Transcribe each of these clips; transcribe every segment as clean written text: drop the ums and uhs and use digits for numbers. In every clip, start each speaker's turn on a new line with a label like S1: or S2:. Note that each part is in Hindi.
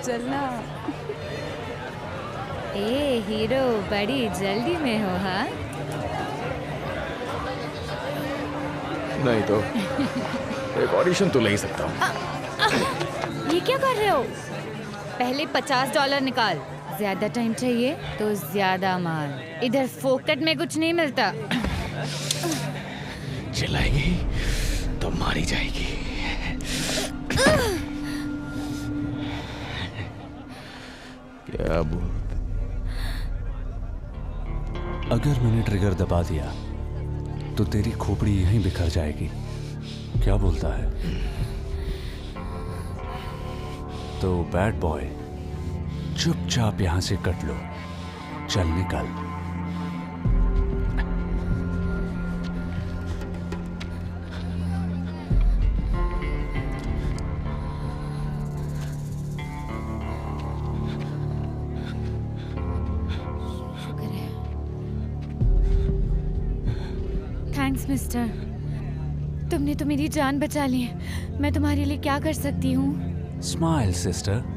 S1: चलना। ए हीरो, बड़ी जल्दी में हो हाँ?
S2: नहीं तो एक ऑडिशन तो ले ही सकता हूँ।
S1: ये क्या कर रहे हो? पहले $50 निकाल। ज्यादा टाइम चाहिए तो ज्यादा माल। इधर फोकट में कुछ नहीं मिलता।
S2: चिल्लाएगी तो मारी जाएगी। क्या बोल?
S3: अगर मैंने ट्रिगर दबा दिया तो तेरी खोपड़ी यहीं बिखर जाएगी। क्या बोलता है? तो बैड बॉय, चुपचाप यहां से कट लो। चल निकल।
S1: थैंक्स मिस्टर, तुमने तो मेरी जान बचा ली। मैं तुम्हारे लिए क्या कर सकती हूँ?
S3: Smile sister.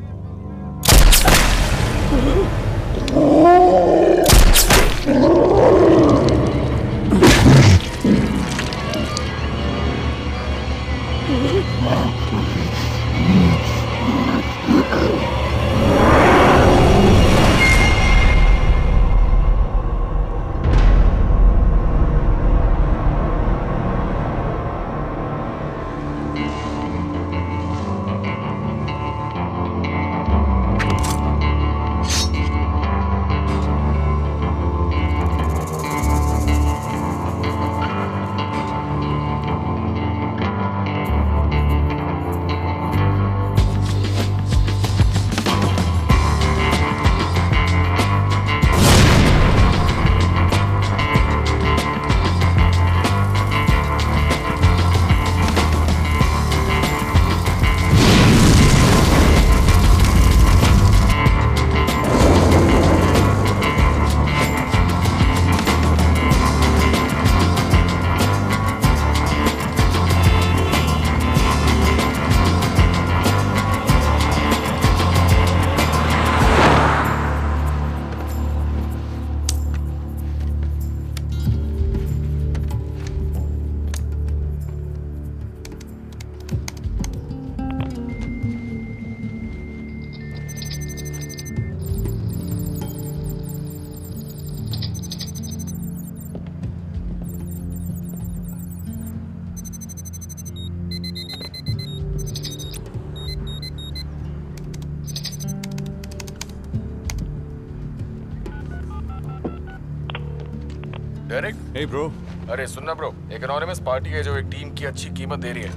S2: Derek,
S3: hey bro.
S2: अरे सुनना ब्रो, एक एनोनिमस पार्टी है जो एक टीम की अच्छी कीमत दे रही है।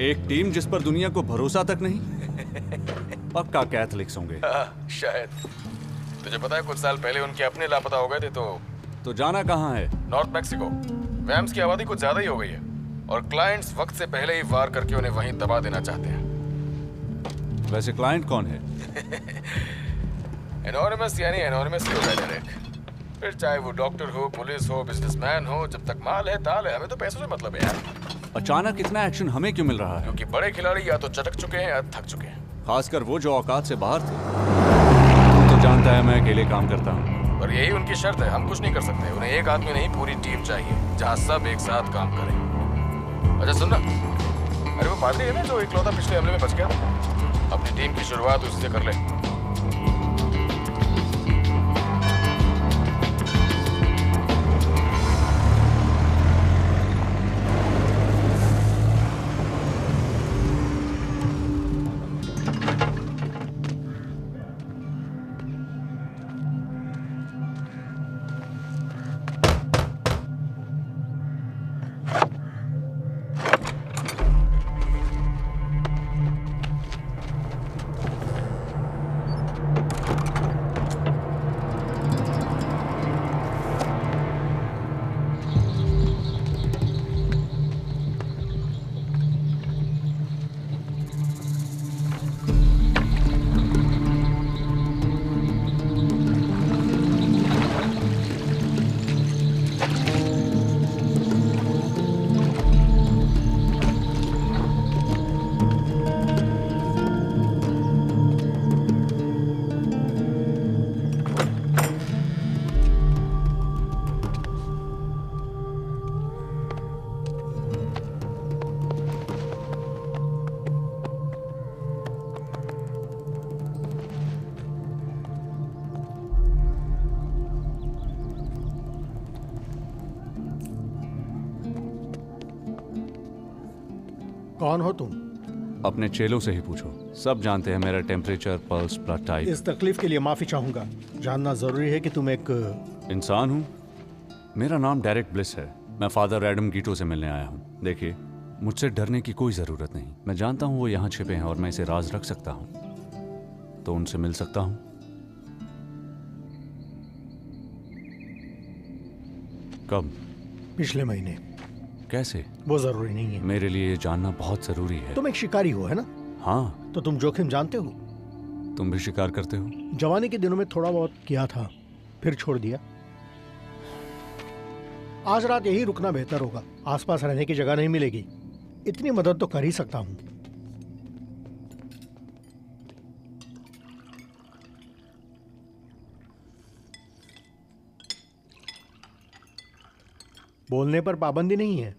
S3: एक टीम जिस पर दुनिया को भरोसा तक नहीं। पक्का कैथलिक्स होंगे।
S2: शायद। तुझे पता है कुछ साल पहले उनके अपने लापता हो गए थे
S3: तो जाना कहाँ है?
S2: North Mexico. वैम्स की आबादी कुछ ज्यादा ही हो गई है और क्लाइंट्स वक्त से पहले ही वार करके उन्हें वहीं दबा देना चाहते हैं।
S3: वैसे क्लाइंट कौन है?
S2: एनोनिमस यानी एनोनिमस ही होता है डेरिक। फिर चाहे वो डॉक्टर हो, पुलिस हो, बिजनेसमैन हो, जब तक माल है ताल है, हमें तो पैसों से मतलब है यार।
S3: अचानक इतना एक्शन हमें क्यों मिल रहा है?
S2: क्योंकि बड़े खिलाड़ी या तो चटक चुके हैं या थक चुके हैं।
S3: खासकर वो जो औकात से बाहर थे। तो जानता है मैं अकेले काम करता हूँ।
S2: और यही उनकी शर्त है, हम कुछ नहीं कर सकते। उन्हें एक आदमी नहीं पूरी टीम चाहिए जहाँ सब एक साथ काम करें। अच्छा सुन ना, अरे वो पादरी है ना जो इकलौता पिछले हमले में बच गया था, अपनी टीम की शुरुआत उससे कर ले।
S4: कौन हो तुम?
S3: अपने चेलों से ही पूछो, सब जानते हैं मेरा टेम्परेचर, पल्स, ब्लड टाइप।
S4: इस तकलीफ के लिए माफी चाहूंगा। जानना जरूरी है कि तुम एक
S3: इंसान हूँ। मेरा नाम डेरेक ब्लिस है। मैं फादर एडम गीटो से मिलने आया हूँ। देखिए, मुझसे डरने की कोई ज़रूरत नहीं। मैं जानता हूँ वो यहाँ छिपे हैं और मैं इसे राज रख सकता हूँ, तो उनसे मिल सकता हूँ। कब?
S4: पिछले महीने।
S3: कैसे?
S4: वो जरूरी नहीं है।
S3: मेरे लिए ये जानना बहुत ज़रूरी है।
S4: तुम एक शिकारी हो, है ना?
S3: हाँ।
S4: तो तुम जोखिम जानते हो?
S3: तुम भी शिकार करते हो?
S4: जवानी के दिनों में थोड़ा बहुत किया था, फिर छोड़ दिया। आज रात यही रुकना बेहतर होगा। आसपास रहने की जगह नहीं मिलेगी। इतनी मदद तो कर ही सकता हूं। बोलने पर पाबंदी नहीं है।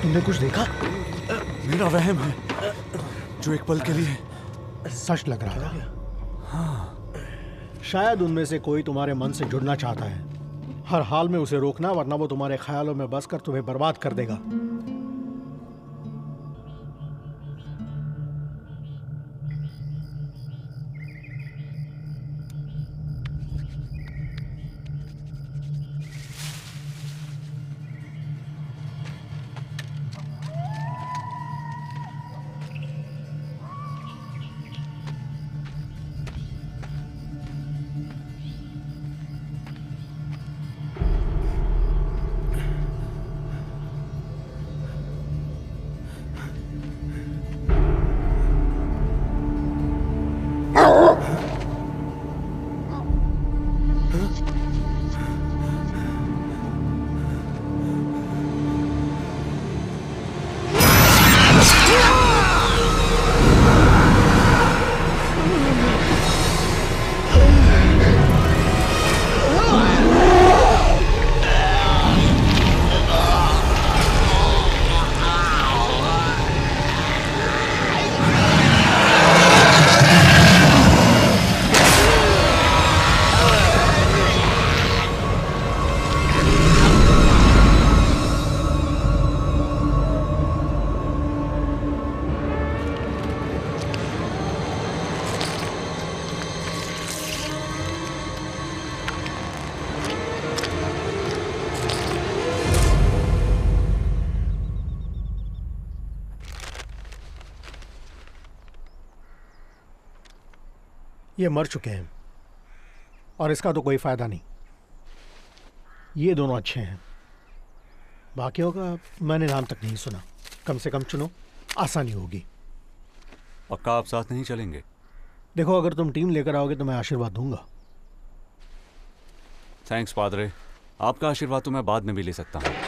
S4: तुमने कुछ देखा?
S3: मेरा वहम है, जो एक पल के लिए
S4: सच लग रहा था। हाँ। शायद उनमें से कोई तुम्हारे मन से जुड़ना चाहता है। हर हाल में उसे रोकना, वरना वो तुम्हारे ख्यालों में बसकर तुम्हें बर्बाद कर देगा। ये मर चुके हैं और इसका तो कोई फायदा नहीं। ये दोनों अच्छे हैं, बाकियों का मैंने नाम तक नहीं सुना। कम से कम चुनो, आसानी होगी।
S3: पक्का आप साथ नहीं चलेंगे?
S4: देखो, अगर तुम टीम लेकर आओगे तो मैं आशीर्वाद दूंगा।
S3: थैंक्स पादरे, आपका आशीर्वाद तो मैं बाद में भी ले सकता हूँ।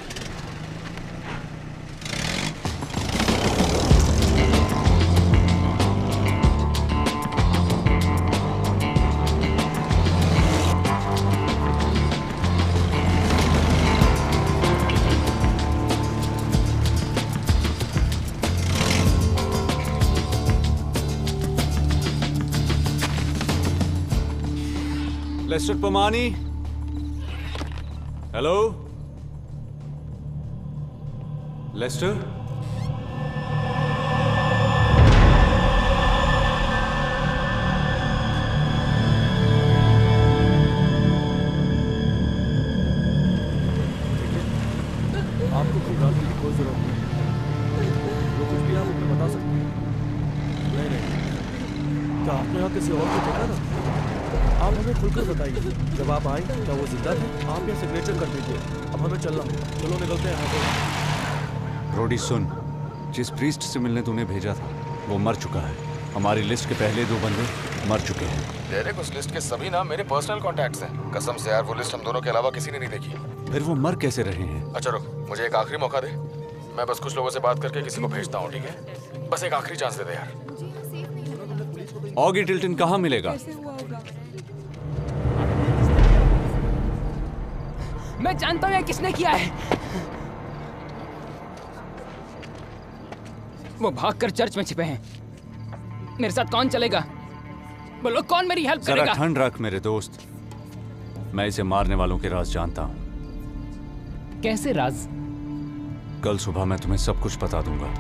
S3: लेस्टर पमानी, हेलो लेस्टर।
S5: आपको घबराने की कोई जरूरत नहीं। जो कुछ भी आप हमें बता सकते हैं। नहीं, क्या आपने यहाँ किसी और को देखा था? आप हमें खुलकर बताइए। जब आप आए क्या वो जिंदा थे? आप यहाँ सिग्नेचर कर दीजिए। अब हमें चलना है। चलो निकलते हैं यहाँ से।
S3: रोडी सुन, जिस प्रीस्ट से मिलने तूने भेजा था वो मर चुका है। हमारी लिस्ट के पहले 2 बंदे मर चुके हैं।
S2: डेरेक, उस लिस्ट के सभी नाम मेरे पर्सनल कॉन्टैक्ट्स हैं। कसम से यार, वो लिस्ट हम दोनों के अलावा किसी ने नहीं देखी।
S3: फिर वो मर कैसे रहे हैं?
S2: अच्छा रुक, मुझे एक आखिरी मौका दे। मैं बस कुछ लोगों से बात करके किसी को भेजता हूँ, ठीक है? बस एक आखिरी चांस दे दे यार।
S3: ऑगी टिल्टन कहाँ मिलेगा?
S6: मैं जानता हूँ ये किसने किया है। वो भागकर चर्च में छिपे हैं। मेरे साथ कौन चलेगा? बोलो कौन मेरी हेल्प
S3: जरा
S6: करेगा?
S3: ठंड रख मेरे दोस्त, मैं इसे मारने वालों के राज जानता हूँ।
S6: कैसे राज?
S3: कल सुबह मैं तुम्हें सब कुछ बता दूंगा।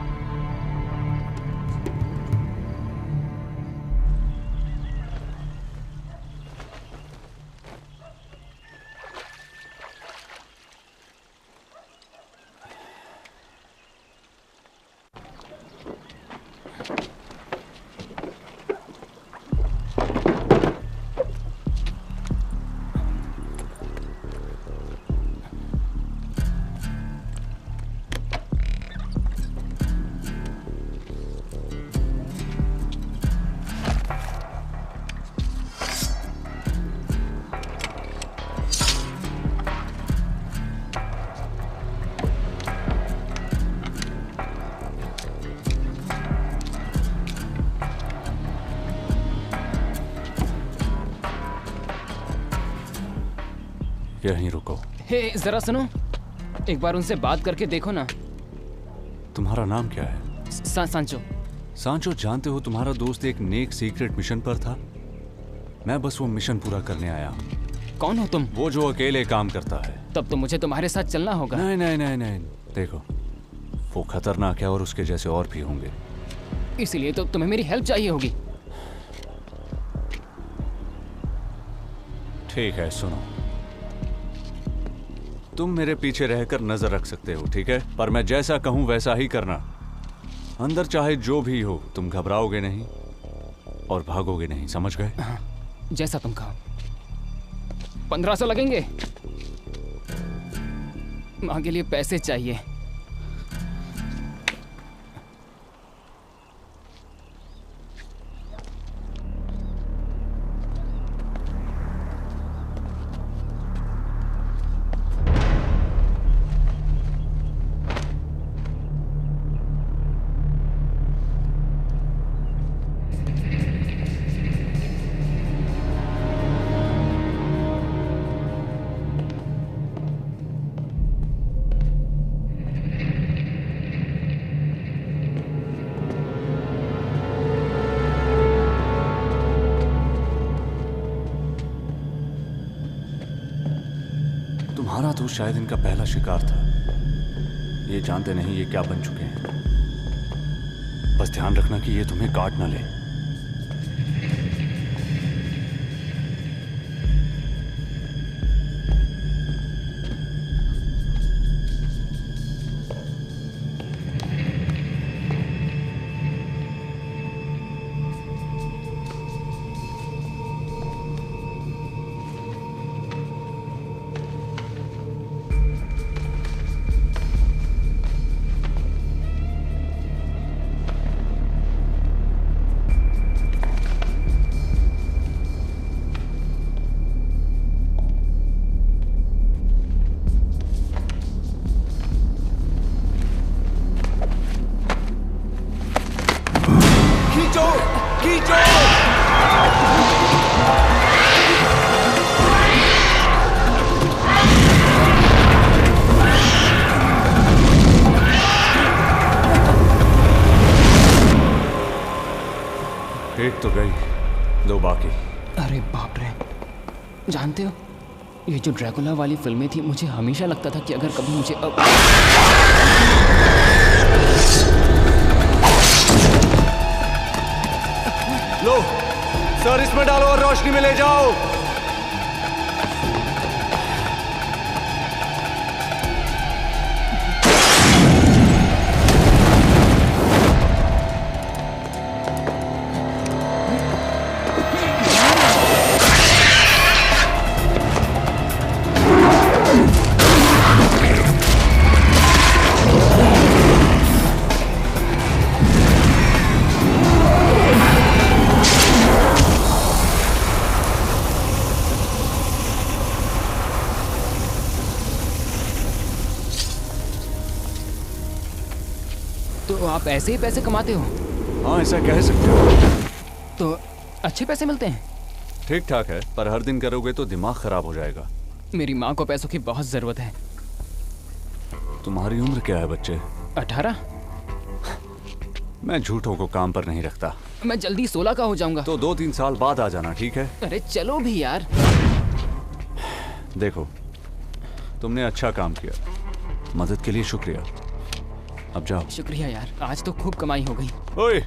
S3: यहीं रुको।
S6: हे जरा सुनो, एक बार उनसे बात करके देखो ना।
S3: तुम्हारा नाम क्या है?
S6: सांचो।
S3: सांचो, जानते हो तुम्हारा दोस्त एक नेक सीक्रेट मिशन पर था। मैं बस वो मिशन पूरा करने आया हूँ।
S6: कौन हो तुम?
S3: वो जो अकेले काम करता है।
S6: तब तो मुझे तुम्हारे साथ चलना होगा।
S3: नहीं नहीं नहीं नहीं, देखो वो खतरनाक है और उसके जैसे और भी होंगे।
S6: इसीलिए तो तुम्हें मेरी हेल्प चाहिए होगी।
S3: ठीक है, सुनो, तुम मेरे पीछे रहकर नजर रख सकते हो, ठीक है? पर मैं जैसा कहूं वैसा ही करना। अंदर चाहे जो भी हो, तुम घबराओगे नहीं और भागोगे नहीं, समझ गए?
S6: हाँ, जैसा तुम कहो। 1500 लगेंगे। मां के लिए पैसे चाहिए।
S3: तुम्हारा तो शायद इनका पहला शिकार था। ये जानते नहीं ये क्या बन चुके हैं। बस ध्यान रखना कि ये तुम्हें काट न ले। एक तो गई, दो बाकी।
S6: अरे बाप रे, जानते हो ये जो ड्रैकुला वाली फिल्में थी, मुझे हमेशा लगता था कि अगर कभी मुझे
S3: लो सर, इसमें डालो और रोशनी में ले जाओ।
S6: तो आप ऐसे ही पैसे कमाते हो?
S3: हाँ, ऐसा कह सकते हो।
S6: तो अच्छे पैसे मिलते हैं?
S3: ठीक ठाक है, पर हर दिन करोगे तो दिमाग खराब हो जाएगा।
S6: मेरी माँ को पैसों की बहुत जरूरत है।
S3: तुम्हारी उम्र क्या है बच्चे?
S6: 18।
S3: मैं झूठों को काम पर नहीं रखता।
S6: मैं जल्दी 16 का हो जाऊंगा।
S3: तो 2-3 साल बाद आ जाना, ठीक है?
S6: अरे चलो भी यार।
S3: देखो, तुमने अच्छा काम किया, मदद के लिए शुक्रिया। अब जाओ।
S6: शुक्रिया यार, आज तो खूब कमाई हो गई।
S3: ओए,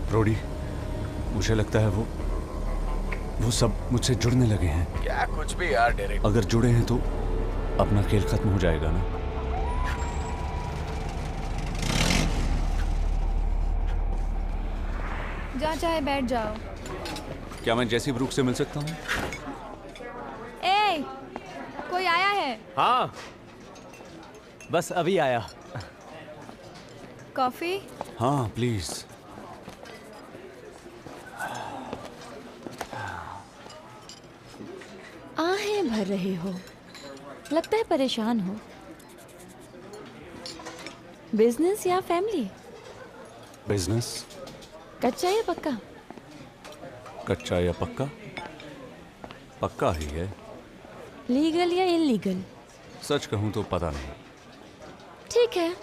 S3: ब्रोडी, मुझे लगता है वो सब मुझसे जुड़ने लगे हैं।
S2: क्या कुछ भी यार डेरिक।
S3: अगर जुड़े हैं तो अपना खेल खत्म हो जाएगा ना।
S1: जहाँ चाहे बैठ जाओ।
S3: क्या मैं जैसी ब्रूक से मिल सकता हूँ?
S1: ए, कोई आया है?
S5: हाँ, बस अभी आया।
S1: कॉफी?
S3: हाँ प्लीज।
S1: आहें भर रहे हो, लगता है परेशान हो। बिजनेस या फैमिली?
S3: बिजनेस।
S1: कच्चा या पक्का?
S3: कच्चा या पक्का? पक्का ही है।
S1: लीगल या इलीगल?
S3: सच कहूँ तो पता नहीं।
S1: ठीक है।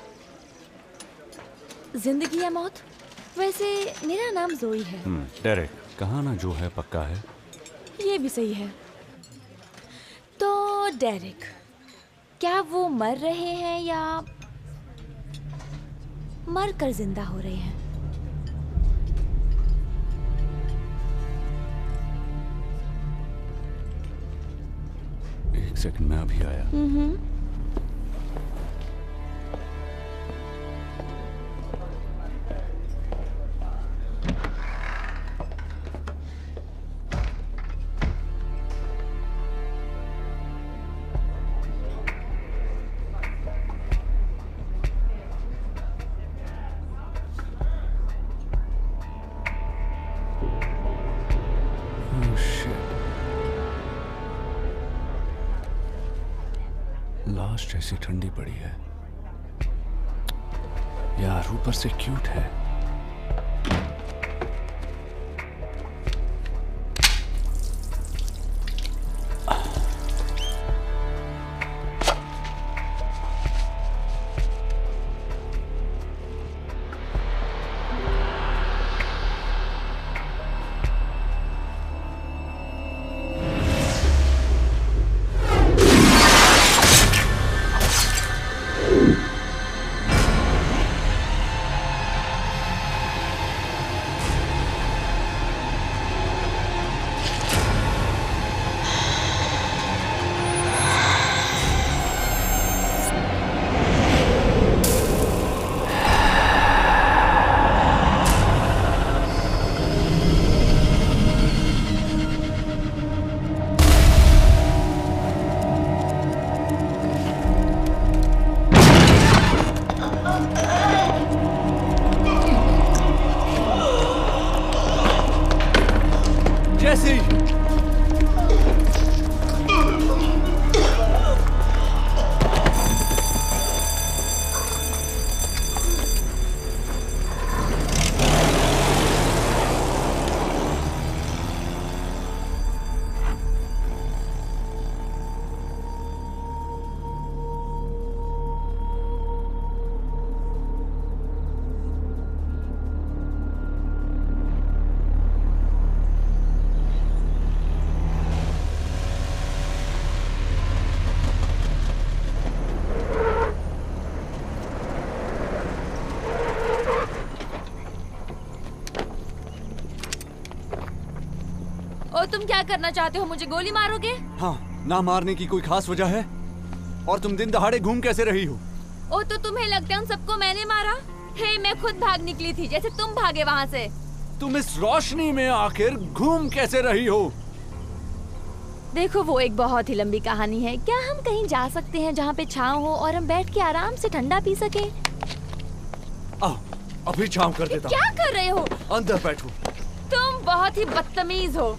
S1: जिंदगी या मौत? वैसे मेरा नाम जोई है।
S3: डेरेक, कहा ना जो है पक्का है।
S1: ये भी सही है। तो डेरिक, क्या वो मर रहे हैं या मर कर जिंदा हो रहे हैं?
S3: एक सेकंड में अभी आया। लाश जैसी ठंडी पड़ी है यार, ऊपर से क्यूट है।
S1: और तुम क्या करना चाहते हो? मुझे गोली मारोगे?
S3: हाँ, ना मारने की कोई खास वजह है? और तुम दिन दहाड़े घूम कैसे रही हो?
S1: ओ, तो तुम्हें लगता है उन सबको मैंने मारा? हे, मैं खुद भाग निकली थी, जैसे तुम भागे वहाँ से।
S3: तुम इस रोशनी में आखिर घूम कैसे रही हो?
S1: देखो, वो एक बहुत ही लंबी कहानी है। क्या हम कहीं जा सकते हैं जहाँ पे छाँव हो और हम बैठ के आराम से ठंडा पी सके?
S3: आओ, अभी छाँव कर देता।
S1: क्या कर रहे हो?
S3: अंदर बैठो।
S1: तुम बहुत ही बदतमीज हो।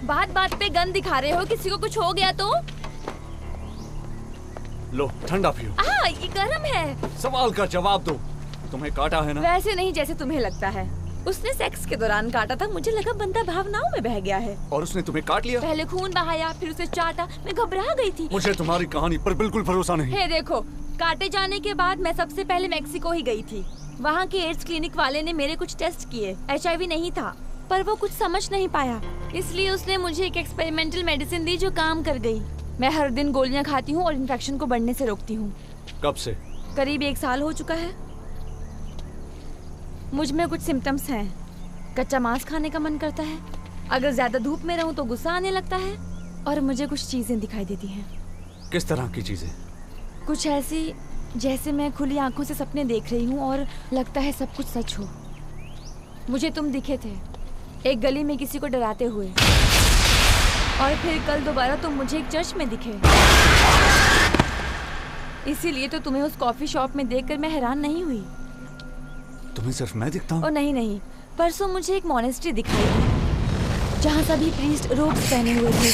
S1: बात बात पे गन दिखा रहे हो। किसी को कुछ हो गया तो?
S3: लो, ठंडा पियो।
S1: ये गर्म है।
S3: सवाल का जवाब दो। तुम्हें काटा है ना?
S1: वैसे नहीं जैसे तुम्हें लगता है।
S7: उसने सेक्स के दौरान काटा था। मुझे लगा बंदा भावनाओं में बह गया है।
S3: और उसने तुम्हें काट लिया?
S7: पहले खून बहाया, फिर उसे चाटा। मैं घबरा गई थी।
S3: मुझे तुम्हारी कहानी पर बिल्कुल भरोसा नहीं।
S7: हे देखो, काटे जाने के बाद मैं सबसे पहले मेक्सिको ही गई थी। वहाँ के एड्स क्लिनिक वाले ने मेरे कुछ टेस्ट किए। HIV नहीं था, पर वो कुछ समझ नहीं पाया, इसलिए उसने मुझे एक एक्सपेरिमेंटल मेडिसिन दी जो काम कर गई। मैं हर दिन गोलियाँ खाती हूँ और इन्फेक्शन को बढ़ने से रोकती हूँ।
S3: कब से?
S7: करीब 1 साल हो चुका है। मुझ में कुछ सिम्टम्स हैं। कच्चा मांस खाने का मन करता है, अगर ज्यादा धूप में रहूं तो गुस्सा आने लगता है, और मुझे कुछ चीजें दिखाई देती हैं।
S3: किस तरह की चीजें?
S7: कुछ ऐसी जैसे मैं खुली आंखों से सपने देख रही हूँ और लगता है सब कुछ सच हो। मुझे तुम दिखे थे एक गली में किसी को डराते हुए, और फिर कल दोबारा तुम मुझे एक चर्च में दिखे। इसीलिए तो तुम्हें उस कॉफी शॉप में देखकर मैं हैरान नहीं हुई।
S3: तुम्हें सिर्फ मैं दिखता हूँ?
S7: ओ नहीं, परसों मुझे एक मॉनेस्ट्री दिखाई दी जहाँ सभी प्रीस्ट रोब्स पहने हुए थे।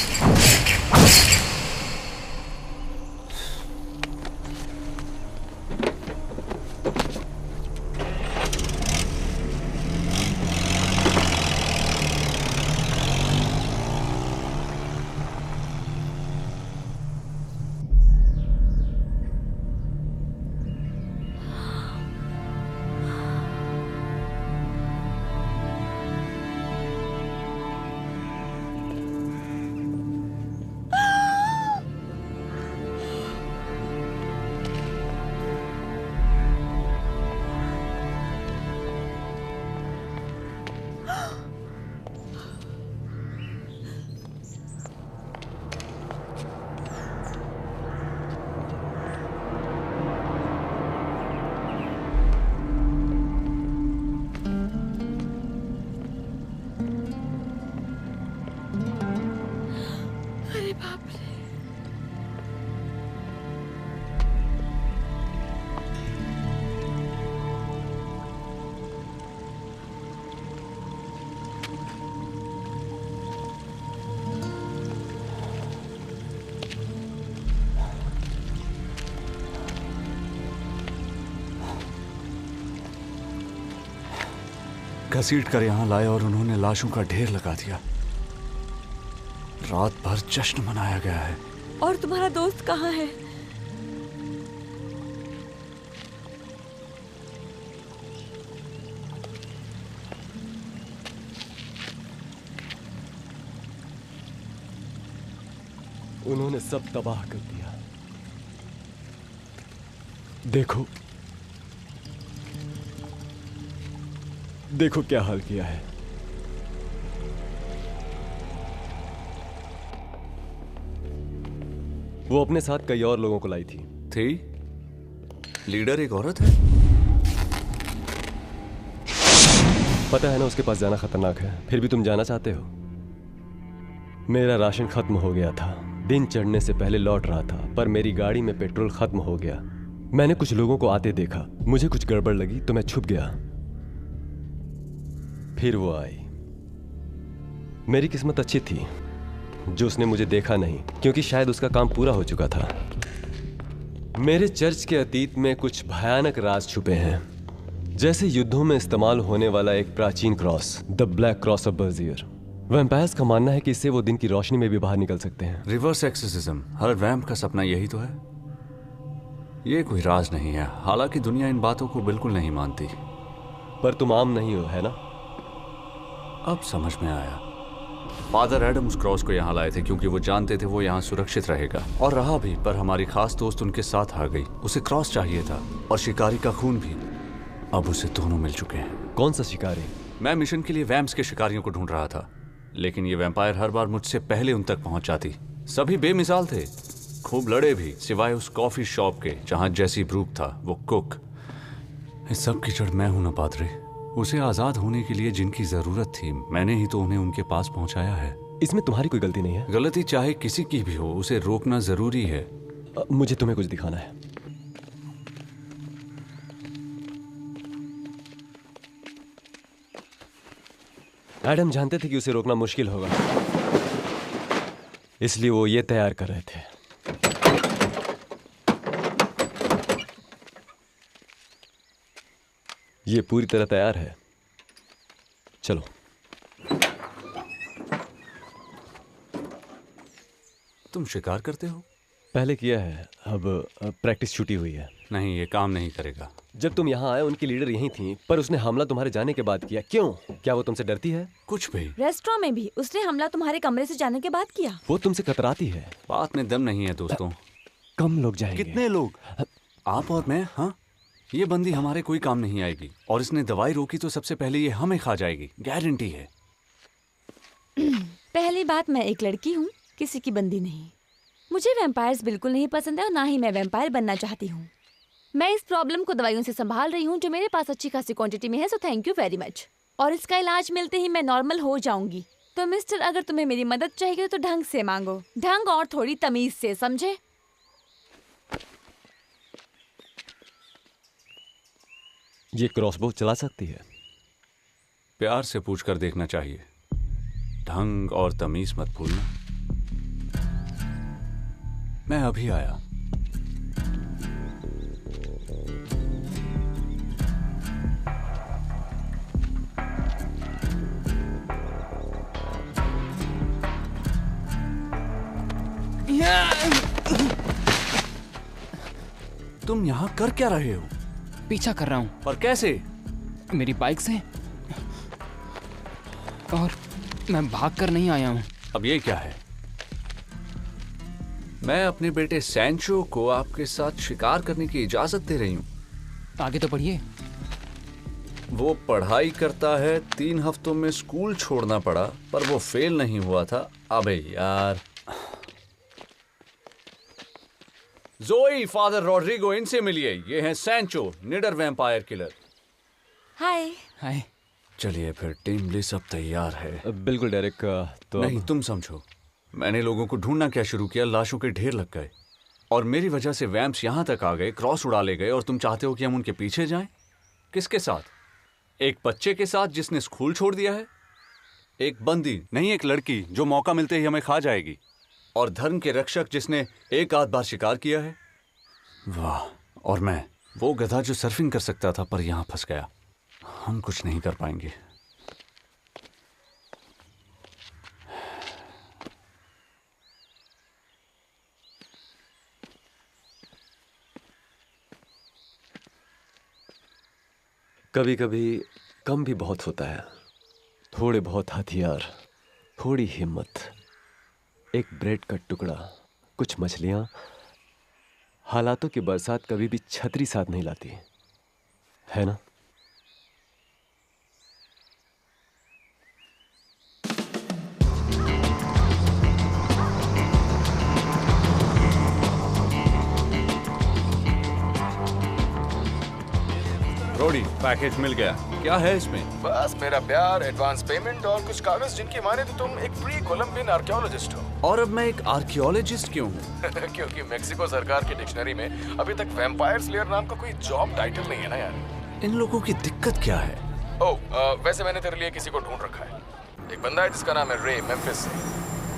S3: घसीट कर यहाँ लाए और उन्होंने लाशों का ढेर लगा दिया। रात भर जश्न मनाया गया है।
S7: और तुम्हारा दोस्त कहाँ है?
S5: उन्होंने सब तबाह कर दिया। देखो देखो क्या हाल किया है। वो अपने साथ कई और लोगों को लाई थी।
S3: लीडर एक औरत है?
S5: पता है ना उसके पास जाना खतरनाक है, फिर भी तुम जाना चाहते हो। मेरा राशन खत्म हो गया था, दिन चढ़ने से पहले लौट रहा था, पर मेरी गाड़ी में पेट्रोल खत्म हो गया। मैंने कुछ लोगों को आते देखा, मुझे कुछ गड़बड़ लगी तो मैं छुप गया। फिर वो आई। मेरी किस्मत अच्छी थी जो उसने मुझे देखा नहीं, क्योंकि शायद उसका काम पूरा हो चुका था। मेरे चर्च के अतीत में कुछ भयानक राज छुपे हैं, जैसे युद्धों में इस्तेमाल होने वाला एक प्राचीन cross, the black cross of Bergier. Vampires का मानना है कि इससे वो दिन की रोशनी में भी बाहर निकल सकते हैं।
S3: रिवर्स एक्सोर्सिज्म, हर वैम्प का सपना यही तो है। ये कोई राज नहीं है, हालांकि दुनिया इन बातों को बिल्कुल नहीं मानती।
S5: पर तुम आम नहीं हो, है ना?
S3: अब समझ में आया। फादर एडम उस क्रॉस को यहाँ लाए थे क्योंकि वो जानते थे वो यहाँ सुरक्षित रहेगा, और रहा भी। पर हमारी खास दोस्त उनके साथ आ गई। उसे क्रॉस चाहिए था और शिकारी का खून भी। अब उसे दोनों मिल चुके हैं।
S5: कौन सा शिकारी?
S3: मैं मिशन के लिए वैम्प्स के शिकारियों को ढूंढ रहा था, लेकिन ये वैम्पायर हर बार मुझसे पहले उन तक पहुंच जाती। सभी बेमिसाल थे, खूब लड़े भी, सिवाय उस कॉफी शॉप के जहां जेसी ब्रूक था, वो कुक। इस सब की जड़ मैं हूं ना पादरे। उसे आजाद होने के लिए जिनकी जरूरत थी, मैंने ही तो उन्हें उनके पास पहुंचाया है।
S5: इसमें तुम्हारी कोई गलती नहीं है।
S3: गलती चाहे किसी की भी हो, उसे रोकना जरूरी है।
S5: मुझे तुम्हें कुछ दिखाना है। एडम जानते थे कि उसे रोकना मुश्किल होगा, इसलिए वो ये तैयार कर रहे थे। ये पूरी तरह तैयार है। चलो।
S3: तुम शिकार करते हो?
S5: पहले किया है, अब प्रैक्टिस छूटी हुई है।
S3: नहीं, ये काम नहीं करेगा।
S5: जब तुम यहाँ आए उनकी लीडर यहीं थी, पर उसने हमला तुम्हारे जाने के बाद किया। क्यों? क्या वो तुमसे डरती है?
S3: कुछ भी।
S7: रेस्टोरेंट में भी उसने हमला तुम्हारे कमरे से जाने के बाद किया।
S5: वो तुमसे कतराती है।
S3: बात में दम नहीं है दोस्तों।
S5: कम लोग जाएंगे।
S3: कितने लोग? आप और मैं। हाँ, ये बंदी हमारे कोई काम नहीं आएगी, और इसने दवाई रोकी तो सबसे पहले ये हमें खा जाएगी, गारंटी है।
S7: पहली बात, मैं एक लड़की हूँ, किसी की बंदी नहीं। मुझे वैम्पायर्स बिल्कुल नहीं पसंद है और ना ही मैं वैम्पायर बनना चाहती हूँ। मैं इस प्रॉब्लम को दवाइयों से संभाल रही हूँ जो मेरे पास अच्छी खासी क्वांटिटी में है, so thank you very much. और इसका इलाज मिलते ही मैं नॉर्मल हो जाऊंगी। तो मिस्टर, अगर तुम्हें मेरी मदद चाहिए तो ढंग से मांगो, ढंग और थोड़ी तमीज से, समझे?
S5: ये क्रॉसबो चला सकती है?
S3: प्यार से पूछ कर देखना चाहिए। ढंग और तमीज मत भूलना। मैं अभी आया। तुम यहां कर क्या रहे हो?
S6: पीछा कर रहा हूँ।
S3: और कैसे?
S6: मेरी बाइक से, और मैं भाग कर नहीं आया हूँ।
S3: अब ये क्या है? मैं अपने बेटे सैंचो को आपके साथ शिकार करने की इजाजत दे रही हूँ।
S6: आगे तो पढ़िए।
S3: वो पढ़ाई करता है, 3 हफ्तों में स्कूल छोड़ना पड़ा, पर वो फेल नहीं हुआ था। अबे यार। जोई, फादर रॉड्रिगो, इनसे मिलिए। ये हैं सैंचो, निडर वैम्पायर किलर।
S7: हाय।
S6: हाय।
S3: चलिए फिर, टीम ब्लिस अब तैयार है।
S5: बिल्कुल डेरेक। तो
S3: नहीं, तुम समझो। मैंने लोगों को ढूंढना क्या शुरू किया, लाशों के ढेर लग गए, और मेरी वजह से वैम्प्स यहां तक आ गए, क्रॉस उड़ा ले गए, और तुम चाहते हो कि हम उनके पीछे जाएं? किसके साथ? एक बच्चे के साथ जिसने स्कूल छोड़ दिया है? एक बंदी नहीं, एक लड़की जो मौका मिलते ही हमें खा जाएगी, और धर्म के रक्षक जिसने एक आध बार शिकार किया है। वाह। और मैं, वो गधा जो सर्फिंग कर सकता था पर यहां फंस गया। हम कुछ नहीं कर पाएंगे।
S5: कभी कभी कम भी बहुत होता है। थोड़े बहुत हथियार, थोड़ी हिम्मत, एक ब्रेड का टुकड़ा, कुछ मछलियां। हालातों की बरसात कभी भी छतरी साथ नहीं लाती, है ना?
S3: रोडी, पैकेज मिल गया। क्या है इसमें?
S2: बस मेरा प्यार, एडवांस पेमेंट और कुछ कागज जिनकी माने तो तुम एक प्री कोलंबियन आर्कियोलॉजिस्ट हो।
S3: और अब मैं एक आर्कियोलॉजिस्ट क्यों हूँ?
S2: क्योंकि मेक्सिको सरकार की डिक्शनरी में अभी तक वैम्पायर स्लेयर नाम का कोई जॉब टाइटल नहीं है ना यार।
S3: इन लोगों की दिक्कत क्या है?
S2: वैसे मैंने तेरे लिए किसी को ढूंढ रखा है। एक बंदा है जिसका नाम है रे, मेम्फिस से।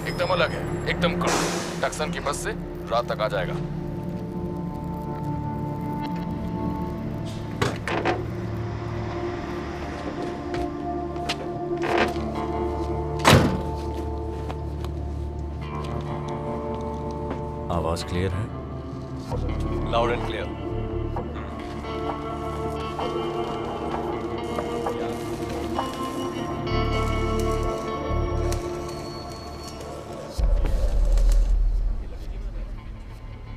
S2: एकदम अलग है, एकदम कड़ू। टक्सन की बस से रात तक आ जाएगा।
S3: आवाज क्लियर है?
S5: Loud and clear.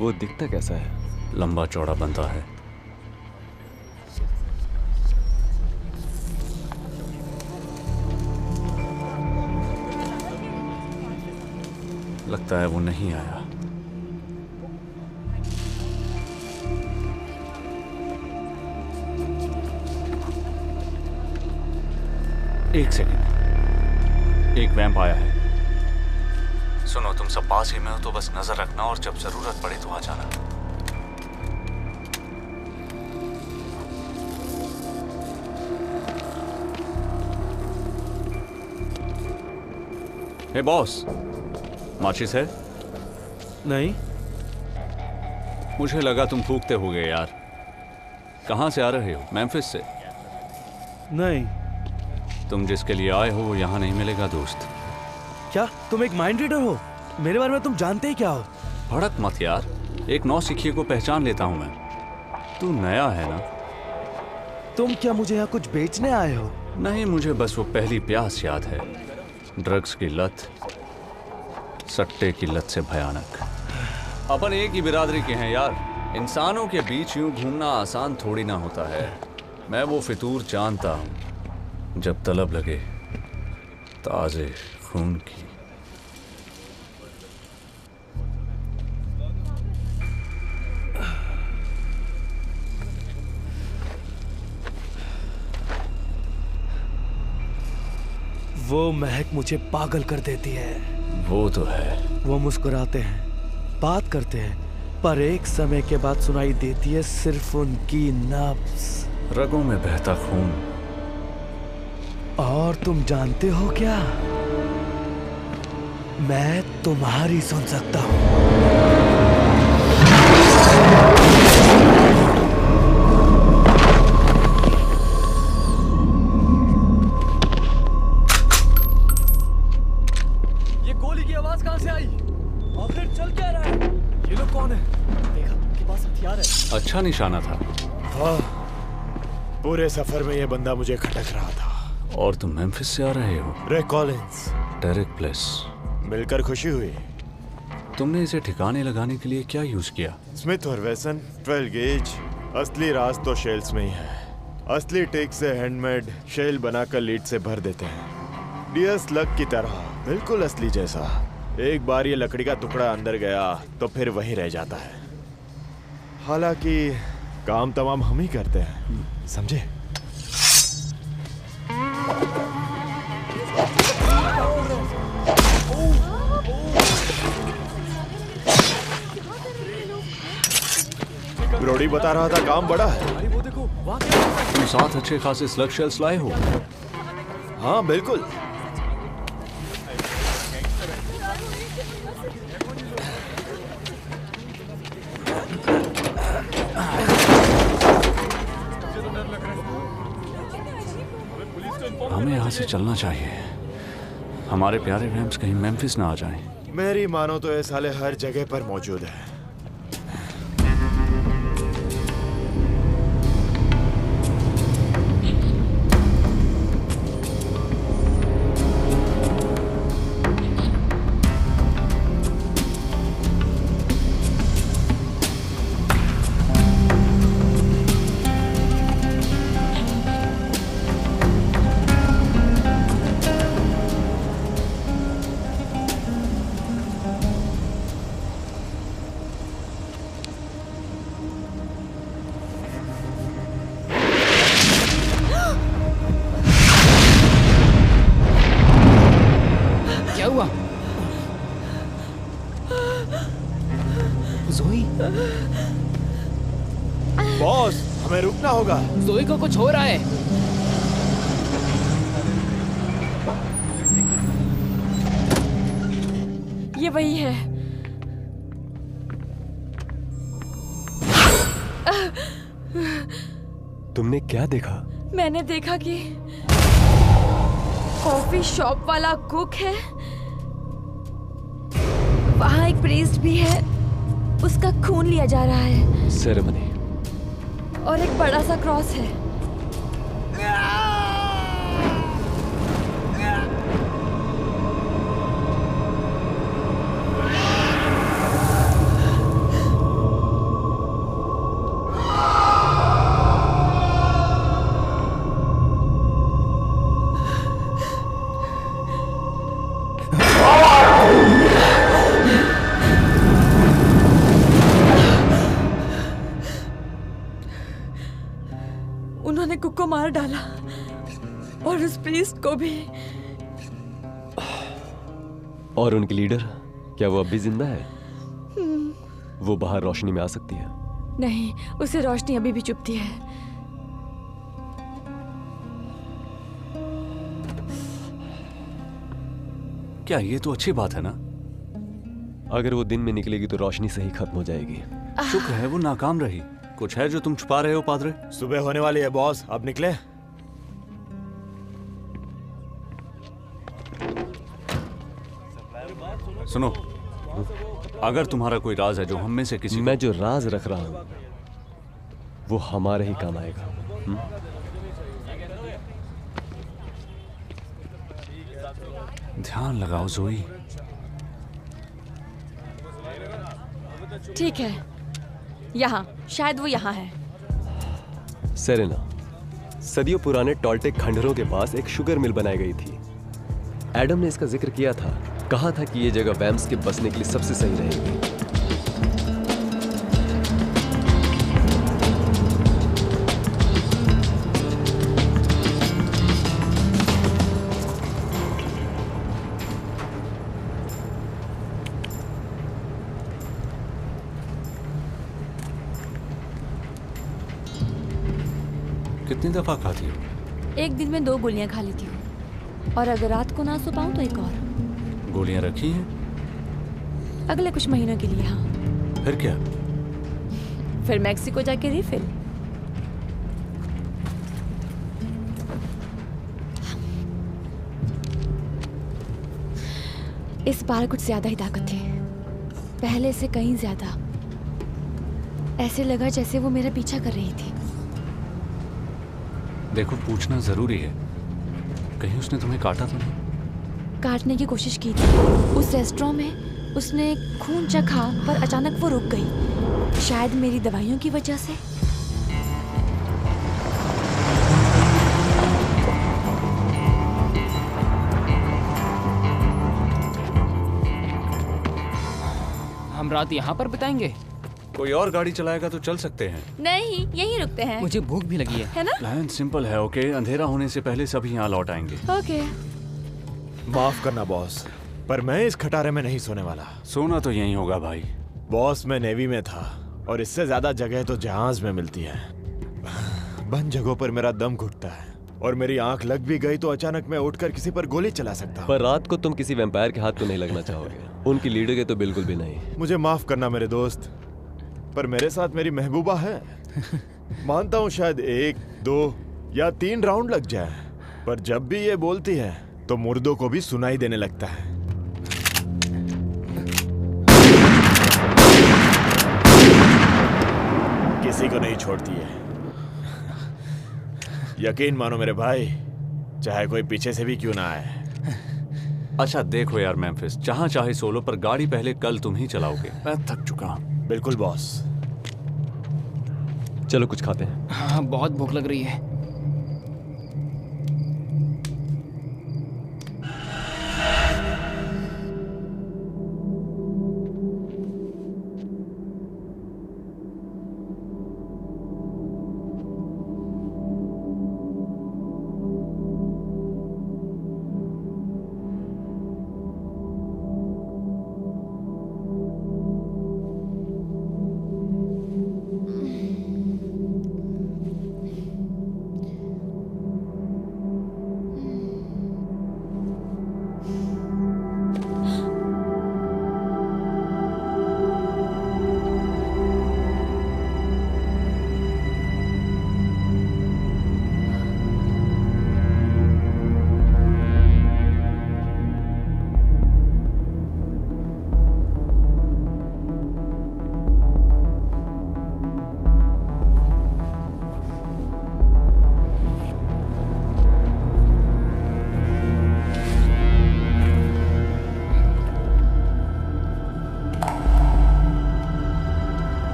S5: वो दिखता कैसा है?
S3: लंबा चौड़ा बनता है। लगता है वो नहीं आया। एक सेकंड, एक वैम्प आया है। सुनो, तुम सब पास ही में हो तो बस नजर रखना, और जब जरूरत पड़े तो आ जाना। हे बॉस, माचिस है?
S8: नहीं।
S3: मुझे लगा तुम फूकते होगे यार। कहां से आ रहे हो? मेम्फिस से?
S8: नहीं।
S3: तुम जिसके लिए आए हो वो यहाँ नहीं मिलेगा दोस्त।
S8: क्या तुम एक माइंड रीडर हो? मेरे बारे में तुम जानते ही क्या हो?
S3: भड़क मत यार, एक नौसिखिए को पहचान लेता हूँ मैं। तू नया है ना?
S8: तुम क्या मुझे यहाँ कुछ बेचने आए हो?
S3: नहीं, मुझे बस वो पहली प्यास याद है, ड्रग्स की लत, सट्टे की लत से भयानक। अपन एक ही बिरादरी के हैं यार, इंसानों के बीच यूं घूमना आसान थोड़ी ना होता है। मैं वो फितूर जानता हूँ जब तलब लगे ताजे खून की।
S8: वो महक मुझे पागल कर देती है।
S3: वो तो है।
S8: वो मुस्कुराते हैं, बात करते हैं, पर एक समय के बाद सुनाई देती है सिर्फ उनकी नब्ज,
S3: रगों में बहता खून।
S8: और तुम जानते हो क्या, मैं तुम्हारी सुन सकता हूँ।
S3: अच्छा निशाना था।
S9: हाँ, पूरे सफर में ये बंदा मुझे खटक रहा था।
S3: और तुम मेम्फिस से आ रहे हो?
S9: रे कॉलिंस।
S3: Derek bliss.
S9: मिलकर खुशी हुई।
S3: तुमने इसे ठिकाने लगाने के लिए क्या यूज किया?
S9: स्मिथ और वेसन 12 गेज। असली राज तो शेल्स में ही है। असली टेक से हैंडमेड शेल बनाकर लीड से भर देते हैं, डियर स्लग की तरह, बिल्कुल असली जैसा। एक बार ये लकड़ी का टुकड़ा अंदर गया तो फिर वहीं रह जाता है। हालांकि काम तमाम हम ही करते हैं, समझे? ब्रोडी बता रहा था काम बड़ा है।
S3: तुम 7 अच्छे खासे स्लग शेल्स लाए हो?
S9: हाँ बिल्कुल।
S3: हमें यहाँ से चलना चाहिए, हमारे प्यारे रैम्स कहीं मेम्फिस ना आ जाएं।
S9: मेरी मानो तो ये साले हर जगह पर मौजूद है। बॉस, हमें रुकना होगा।
S6: ज़ोई को कुछ हो रहा है।
S7: ये वही है।
S5: तुमने क्या देखा?
S7: मैंने देखा कि कॉफी शॉप वाला कुक है, वहाँ एक प्रीस्ट भी है, उसका खून लिया जा रहा है।
S5: सेरेमनी।
S7: और एक बड़ा सा क्रॉस है। उन्होंने कुक को मार डाला और उस प्रीस्ट को भी।
S5: और उनकी लीडर, क्या वो अब भी जिंदा है? वो बाहर रोशनी में आ सकती है?
S7: नहीं, उसे रोशनी अभी भी चुभती है।
S3: क्या ये तो अच्छी बात है ना?
S5: अगर वो दिन में निकलेगी तो रोशनी से ही खत्म हो जाएगी।
S3: शुक्र है वो नाकाम रही। कुछ है जो तुम छुपा रहे हो पादरे?
S9: सुबह होने वाली है बॉस, अब निकले।
S3: सुनो, अगर तुम्हारा कोई राज है जो हम में से किसी
S5: मैं जो राज रख रहा हूं वो हमारे ही काम आएगा।
S3: ध्यान लगाओ जोई।
S7: ठीक है, यहाँ, शायद वो यहाँ है।
S5: सेरेना, सदियों पुराने टॉल्टेक खंडहरों के पास एक शुगर मिल बनाई गई थी। एडम ने इसका जिक्र किया था, कहा था कि ये जगह वैम्स के बसने के लिए सबसे सही रहेगी।
S3: कितनी दफा खाती हो?
S7: एक दिन में 2 गोलियां खा लेती हूँ, और अगर रात को ना सो पाऊँ तो एक और।
S3: गोलियां रखी हैं?
S7: अगले कुछ महीनों के लिए, हाँ।
S3: फिर क्या?
S7: फिर मैक्सिको जाके रिफिल। इस बार कुछ ज्यादा ही ताकत थी, पहले से कहीं ज्यादा। ऐसे लगा जैसे वो मेरा पीछा कर रही थी।
S3: देखो, पूछना जरूरी है, कहीं उसने तुम्हें काटा तो नहीं?
S7: काटने की कोशिश की थी। उस रेस्टोरेंट में उसने खून चखा, पर अचानक वो रुक गई, शायद मेरी दवाइयों की वजह से।
S6: हम रात यहाँ पर बिताएंगे?
S3: कोई और गाड़ी चलाएगा तो चल सकते हैं।
S7: नहीं, यहीं रुकते हैं।
S6: मुझे भूख भी लगी
S7: है ना?
S3: प्लान सिंपल है, ओके? अंधेरा होने से पहले सभी यहाँ लौट आएंगे।
S7: ओके।
S9: माफ करना बॉस, पर मैं इस खटारे में नहीं सोने वाला।
S3: सोना तो यहीं होगा भाई।
S9: बॉस, मैं नेवी में था और इससे ज्यादा जगह तो जहाज में मिलती है। बंद जगहों पर मेरा दम घुटता है, और मेरी आंख लग भी गई तो अचानक मैं उठकर किसी पर गोली चला सकता हूँ।
S5: पर रात को तुम किसी वैम्पायर के हाथ तो नहीं लगना चाहोगे, उनकी लीडर के तो बिल्कुल भी नहीं।
S9: मुझे माफ करना मेरे दोस्त, पर मेरे साथ मेरी महबूबा है। मानता हूँ शायद 1, 2 या 3 राउंड लग जाए, पर जब भी ये बोलती है तो मुर्दों को भी सुनाई देने लगता है। किसी को नहीं छोड़ती है। यकीन मानो मेरे भाई, चाहे कोई पीछे से भी क्यों ना आए।
S3: अच्छा देखो यार मेम्फिस, जहाँ चाहे सोलो, पर गाड़ी पहले कल तुम ही चलाओगे। मैं थक चुका हूँ।
S9: बिल्कुल बॉस।
S5: चलो कुछ खाते हैं।
S6: हाँ, बहुत भूख लग रही है।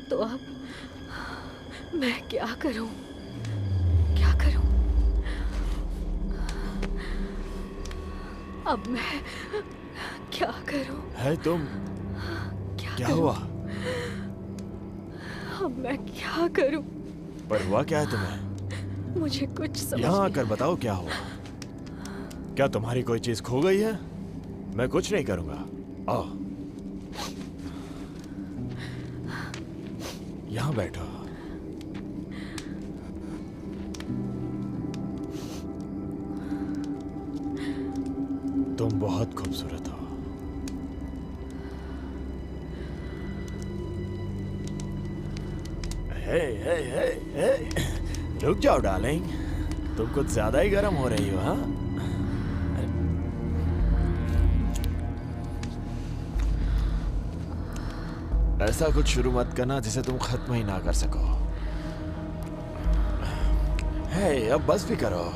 S7: तो अब मैं क्या करूं? क्या करूं? अब मैं क्या करूं?
S9: है तुम? क्या हुआ?
S7: अब मैं क्या करूं?
S9: पर हुआ क्या है तुम्हें?
S7: मुझे कुछ समझ
S9: यहाँ
S7: नहीं
S9: आकर बताओ क्या हुआ। क्या तुम्हारी कोई चीज खो गई है? मैं कुछ नहीं करूंगा। आओ। यहाँ बैठो। तुम बहुत खूबसूरत हो। हे हे हे हे, रुक जाओ डार्लिंग, तुम कुछ ज्यादा ही गर्म हो रही हो। हाँ, ऐसा कुछ शुरू मत करना जिसे तुम खत्म ही ना कर सको। हे, अब बस भी करो।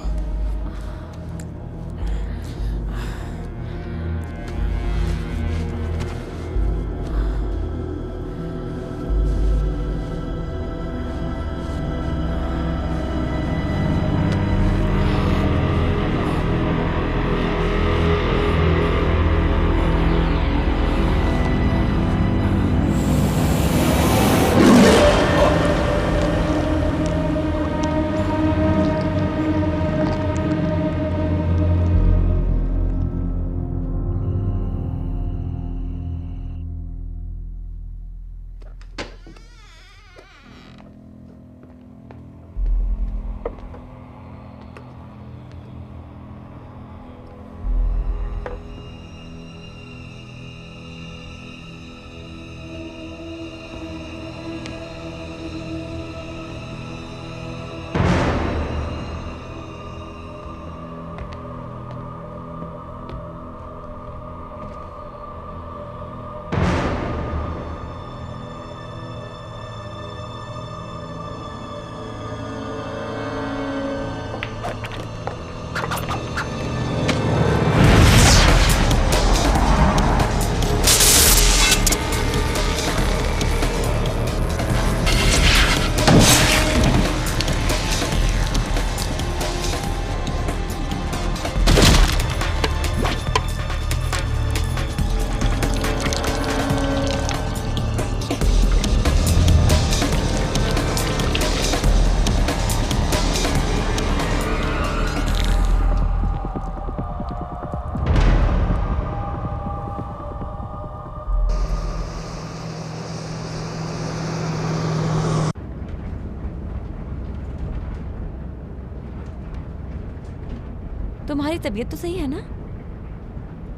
S7: तुम्हारी तबीयत तो सही है ना?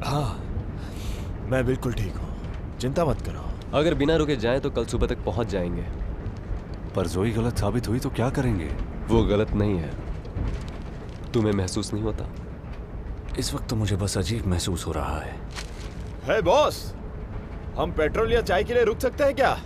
S9: हाँ, मैं बिल्कुल ठीक हूँ, चिंता मत करो।
S5: अगर बिना रुके जाएं तो कल सुबह तक पहुंच जाएंगे।
S3: पर जोई गलत साबित हुई तो क्या करेंगे?
S5: वो गलत नहीं है, तुम्हें महसूस नहीं होता?
S3: इस वक्त तो मुझे बस अजीब महसूस हो रहा है।
S9: हे बॉस, हम पेट्रोल या चाय के लिए रुक सकते हैं क्या?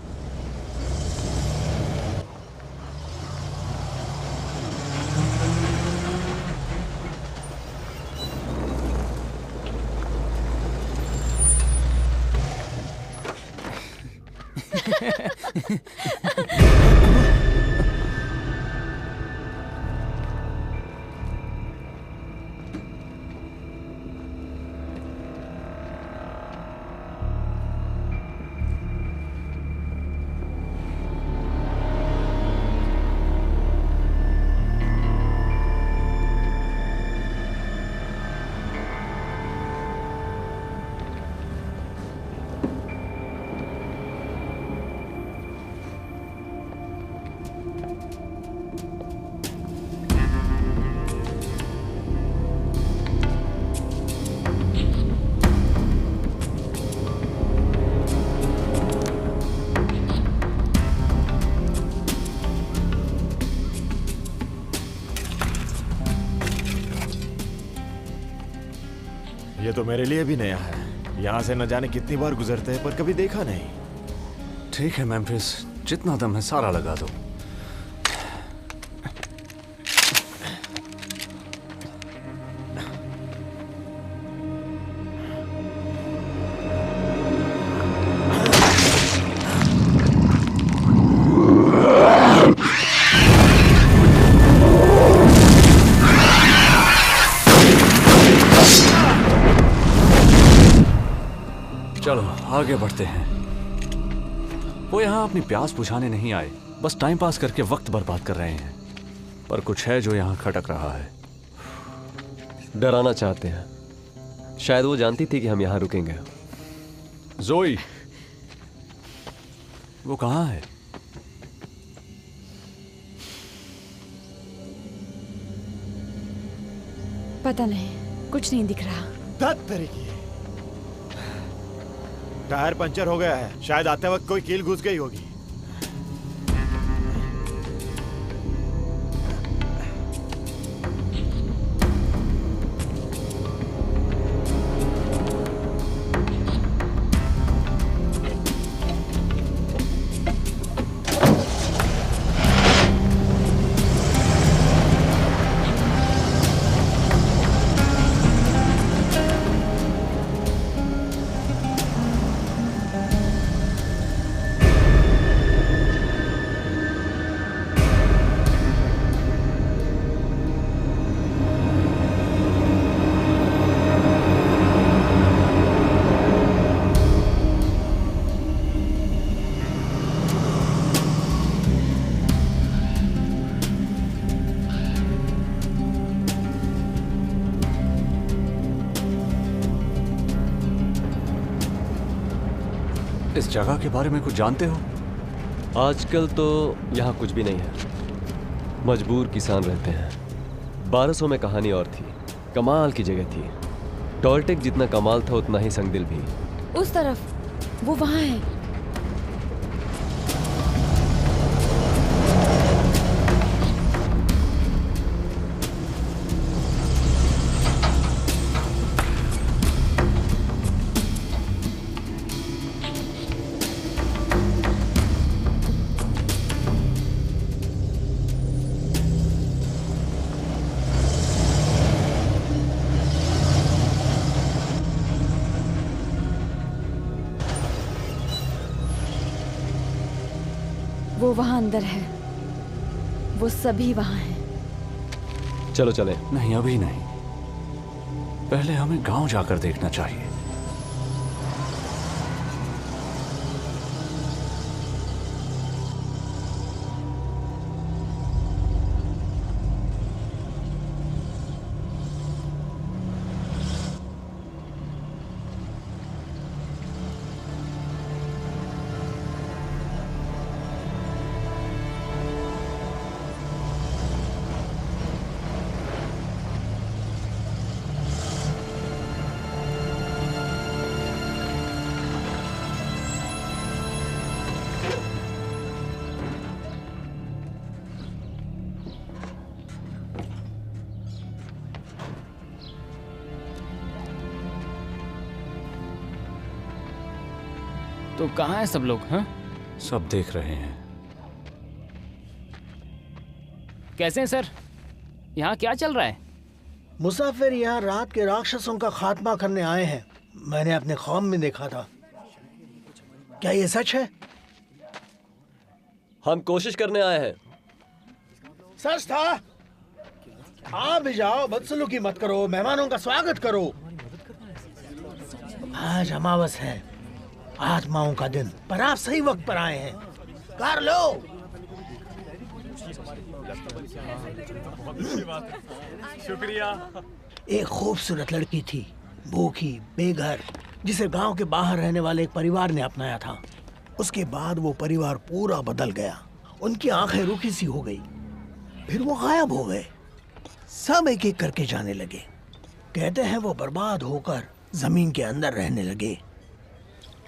S9: ये तो मेरे लिए भी नया है। यहाँ से न जाने कितनी बार गुजरते हैं पर कभी देखा नहीं।
S3: ठीक है मेम्फिस, जितना दम है सारा लगा दो। चलो आगे बढ़ते हैं। वो यहाँ अपनी प्यास बुझाने नहीं आए, बस टाइम पास करके वक्त बर्बाद कर रहे हैं। पर कुछ है जो यहाँ खटक रहा है।
S5: डराना चाहते हैं। शायद वो जानती थी कि हम यहाँ रुकेंगे।
S3: जोई, वो कहाँ है?
S7: पता नहीं, कुछ नहीं दिख रहा।
S9: धत तरीके। टायर पंचर हो गया है, शायद आते वक्त कोई कील घुस गई होगी।
S3: इस जगह के बारे में कुछ जानते हो?
S5: आजकल तो यहाँ कुछ भी नहीं है, मजबूर किसान रहते हैं। 1200 में कहानी और थी, कमाल की जगह थी। टॉल्टेक जितना कमाल था उतना ही संगदिल भी।
S7: उस तरफ, वो वहाँ है। वो वहाँ अंदर है, वो सभी वहाँ हैं।
S5: चलो चले।
S3: नहीं, अभी नहीं, पहले हमें गांव जाकर देखना चाहिए।
S6: तो कहाँ है सब लोग? हाँ,
S3: सब देख रहे हैं।
S6: कैसे हैं सर? यहाँ क्या चल रहा है?
S4: मुसाफिर यहाँ रात के राक्षसों का खात्मा करने आए हैं। मैंने अपने ख्वाब में देखा था। क्या ये सच है?
S5: हम कोशिश करने आए हैं।
S4: सच था? आप भी जाओ, बदसलूकी मत करो, मेहमानों का स्वागत करो। आज अमावस है, आत्माओं का दिन, पर आप सही वक्त पर आए हैं। कर लो।
S9: शुक्रिया।
S4: एक खूबसूरत लड़की थी, भूखी, बेघर, जिसे गांव के बाहर रहने वाले एक परिवार ने अपनाया था। उसके बाद वो परिवार पूरा बदल गया। उनकी आंखें रूखी सी हो गई, फिर वो गायब हो गए। सब एक एक करके जाने लगे। कहते हैं वो बर्बाद होकर जमीन के अंदर रहने लगे।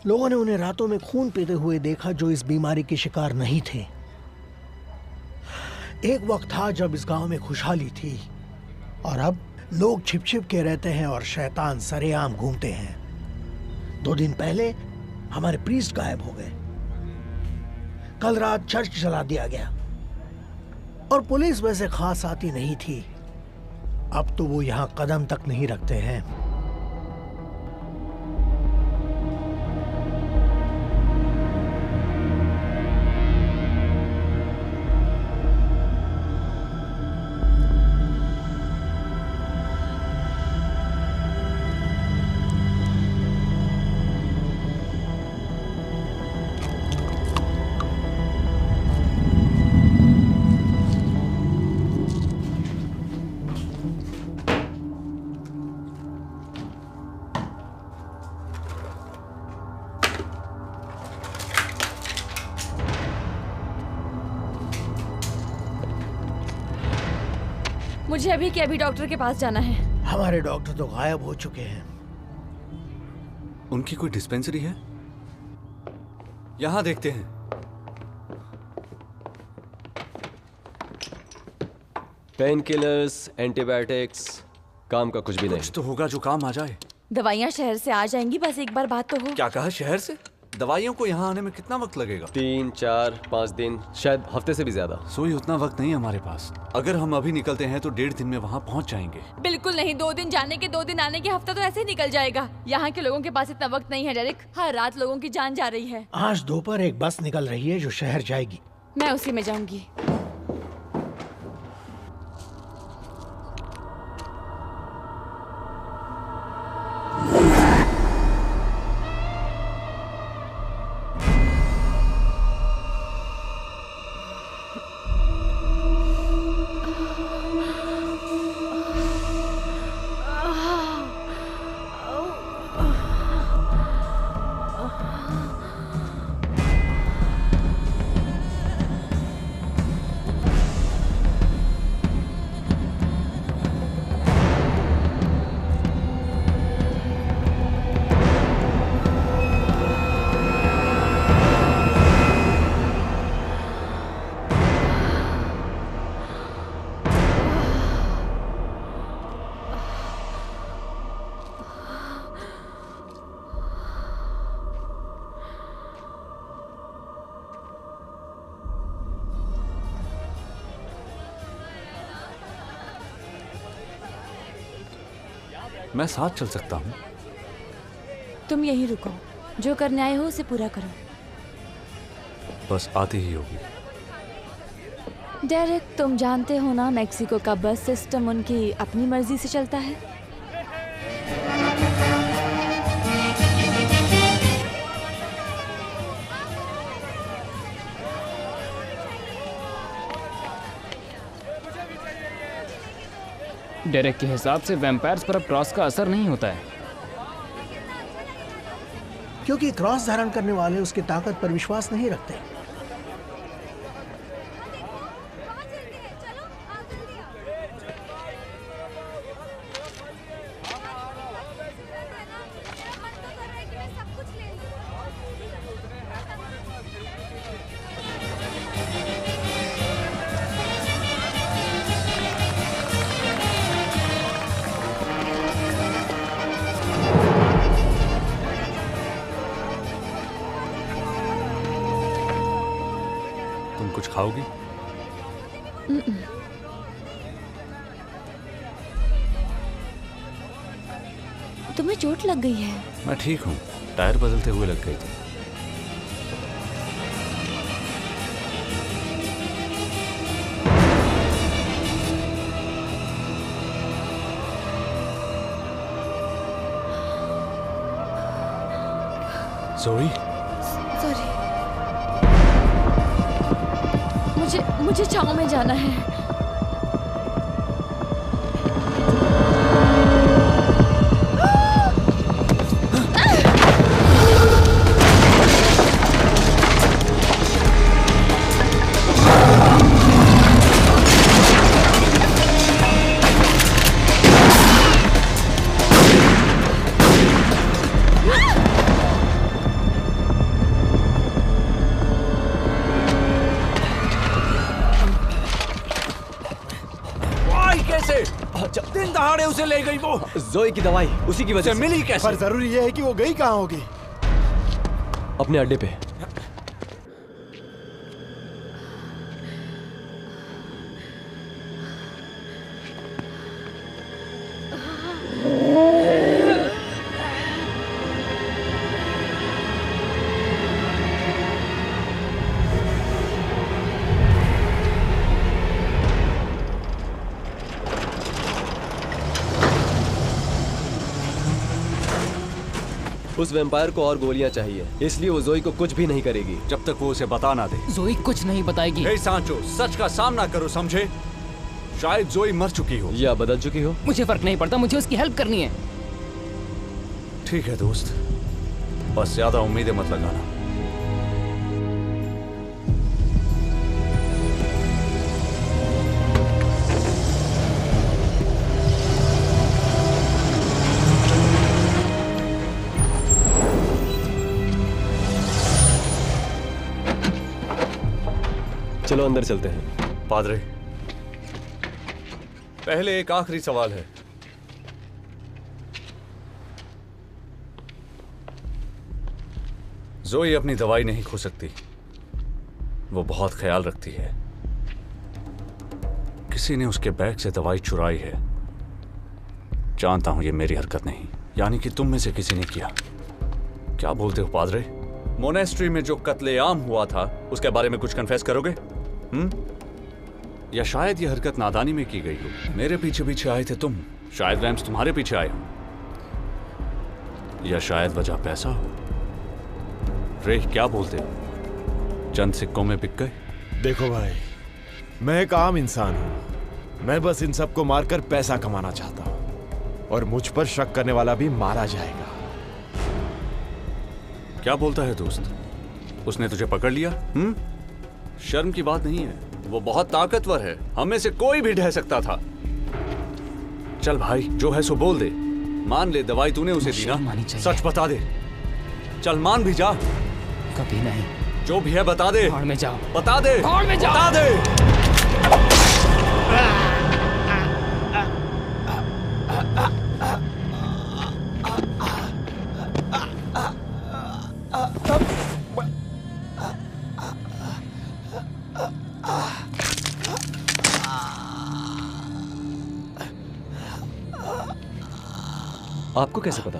S4: लोगों ने उन्हें रातों में खून पीते हुए देखा, जो इस बीमारी के शिकार नहीं थे। एक वक्त था जब इस गांव में खुशहाली थी, और अब लोग छिप छिप के रहते हैं और शैतान सरेआम घूमते हैं। 2 दिन पहले हमारे प्रीस्ट गायब हो गए। कल रात चर्च जला दिया गया, और पुलिस वैसे खास आती नहीं थी। अब तो वो यहाँ कदम तक नहीं रखते हैं।
S7: मुझे अभी के अभी डॉक्टर के पास जाना है।
S4: हमारे डॉक्टर तो गायब हो चुके हैं।
S3: उनकी कोई डिस्पेंसरी है? यहां देखते हैं।
S5: पेन किलर्स, एंटीबायोटिक्स, काम का कुछ भी नहीं।
S3: कुछ तो होगा जो काम आ जाए।
S7: दवाइयाँ शहर से आ जाएंगी, बस एक बार बात तो हो।
S3: क्या कहा? शहर से? दवाइयों को यहाँ आने में कितना वक्त लगेगा?
S5: 3, 4, 5 दिन, शायद हफ्ते से भी ज्यादा।
S3: सोई उतना वक्त नहीं हमारे पास। अगर हम अभी निकलते हैं तो 1.5 दिन में वहाँ पहुँच जाएंगे।
S7: बिल्कुल नहीं, 2 दिन जाने के 2 दिन आने के, हफ्ता तो ऐसे ही निकल जाएगा। यहाँ के लोगों के पास इतना वक्त नहीं है डेरिक। हर रात लोगों की जान जा रही है।
S4: आज दोपहर एक बस निकल रही है जो शहर जाएगी।
S7: मैं उसी में जाऊंगी।
S3: मैं साथ चल सकता हूँ।
S7: तुम यहीं रुको, जो करने आए हो उसे पूरा करो।
S3: बस आती ही होगी।
S7: डेरिक, तुम जानते हो ना मेक्सिको का बस सिस्टम उनकी अपनी मर्जी से चलता है।
S6: डेरेक के हिसाब से वैम्पायर्स पर अब क्रॉस का असर नहीं होता है,
S4: क्योंकि क्रॉस धारण करने वाले उसकी ताकत पर विश्वास नहीं रखते।
S3: कुछ खाओगी?
S7: तुम्हें चोट लग गई है?
S3: मैं ठीक हूँ, टायर बदलते हुए लग गई थी। जोई,
S7: सॉरी। मुझे छांव में जाना है।
S3: दिन दहाड़े उसे ले गई वो।
S5: जोई की दवाई उसी की वजह से
S3: मिली कैसे?
S9: पर जरूरी यह है कि वो गई कहाँ होगी?
S5: अपने अड्डे पे। उस वैम्पायर को और गोलियां चाहिए, इसलिए वो जोई को कुछ भी नहीं करेगी
S3: जब तक वो उसे बता ना दे।
S6: जोई कुछ नहीं बताएगी।
S3: हे सांचो, सच का सामना करो, समझे? शायद जोई मर चुकी हो
S5: या बदल चुकी हो।
S6: मुझे फर्क नहीं पड़ता, मुझे उसकी हेल्प करनी है।
S3: ठीक है दोस्त, बस ज्यादा उम्मीदें मत लगाना।
S5: चलो अंदर चलते हैं।
S3: पादरे, पहले एक आखिरी सवाल है। जोई अपनी दवाई नहीं खो सकती, वो बहुत ख्याल रखती है। किसी ने उसके बैग से दवाई चुराई है। जानता हूं ये मेरी हरकत नहीं, यानी कि तुम में से किसी ने किया। क्या बोलते हो पादरे? मोनेस्ट्री में जो कत्लेआम हुआ था उसके बारे में कुछ कन्फेस करोगे? या शायद ये हरकत नादानी में की गई हो। मेरे पीछे पीछे आए थे तुम, शायद रैम्स तुम्हारे पीछे आए हो, या शायद वजह पैसा हो। रे, क्या बोलते हो? चंद सिक्कों में बिक गए?
S9: देखो भाई, मैं एक आम इंसान हूं। मैं बस इन सबको मारकर पैसा कमाना चाहता हूं, और मुझ पर शक करने वाला भी मारा जाएगा।
S3: क्या बोलता है दोस्त? उसने तुझे पकड़ लिया? शर्म की बात नहीं है, वो बहुत ताकतवर है, हमें से कोई भी ढह सकता था। चल भाई, जो है सो बोल दे। मान ले दवाई तूने उसे दी ना, सच बता दे। चल मान भी जा।
S6: कभी नहीं।
S3: जो भी है बता दे।
S6: भाड़ में जाओ।
S3: बता दे।
S6: भाड़ में जाओ।
S3: बता दे।
S5: आपको कैसे पता?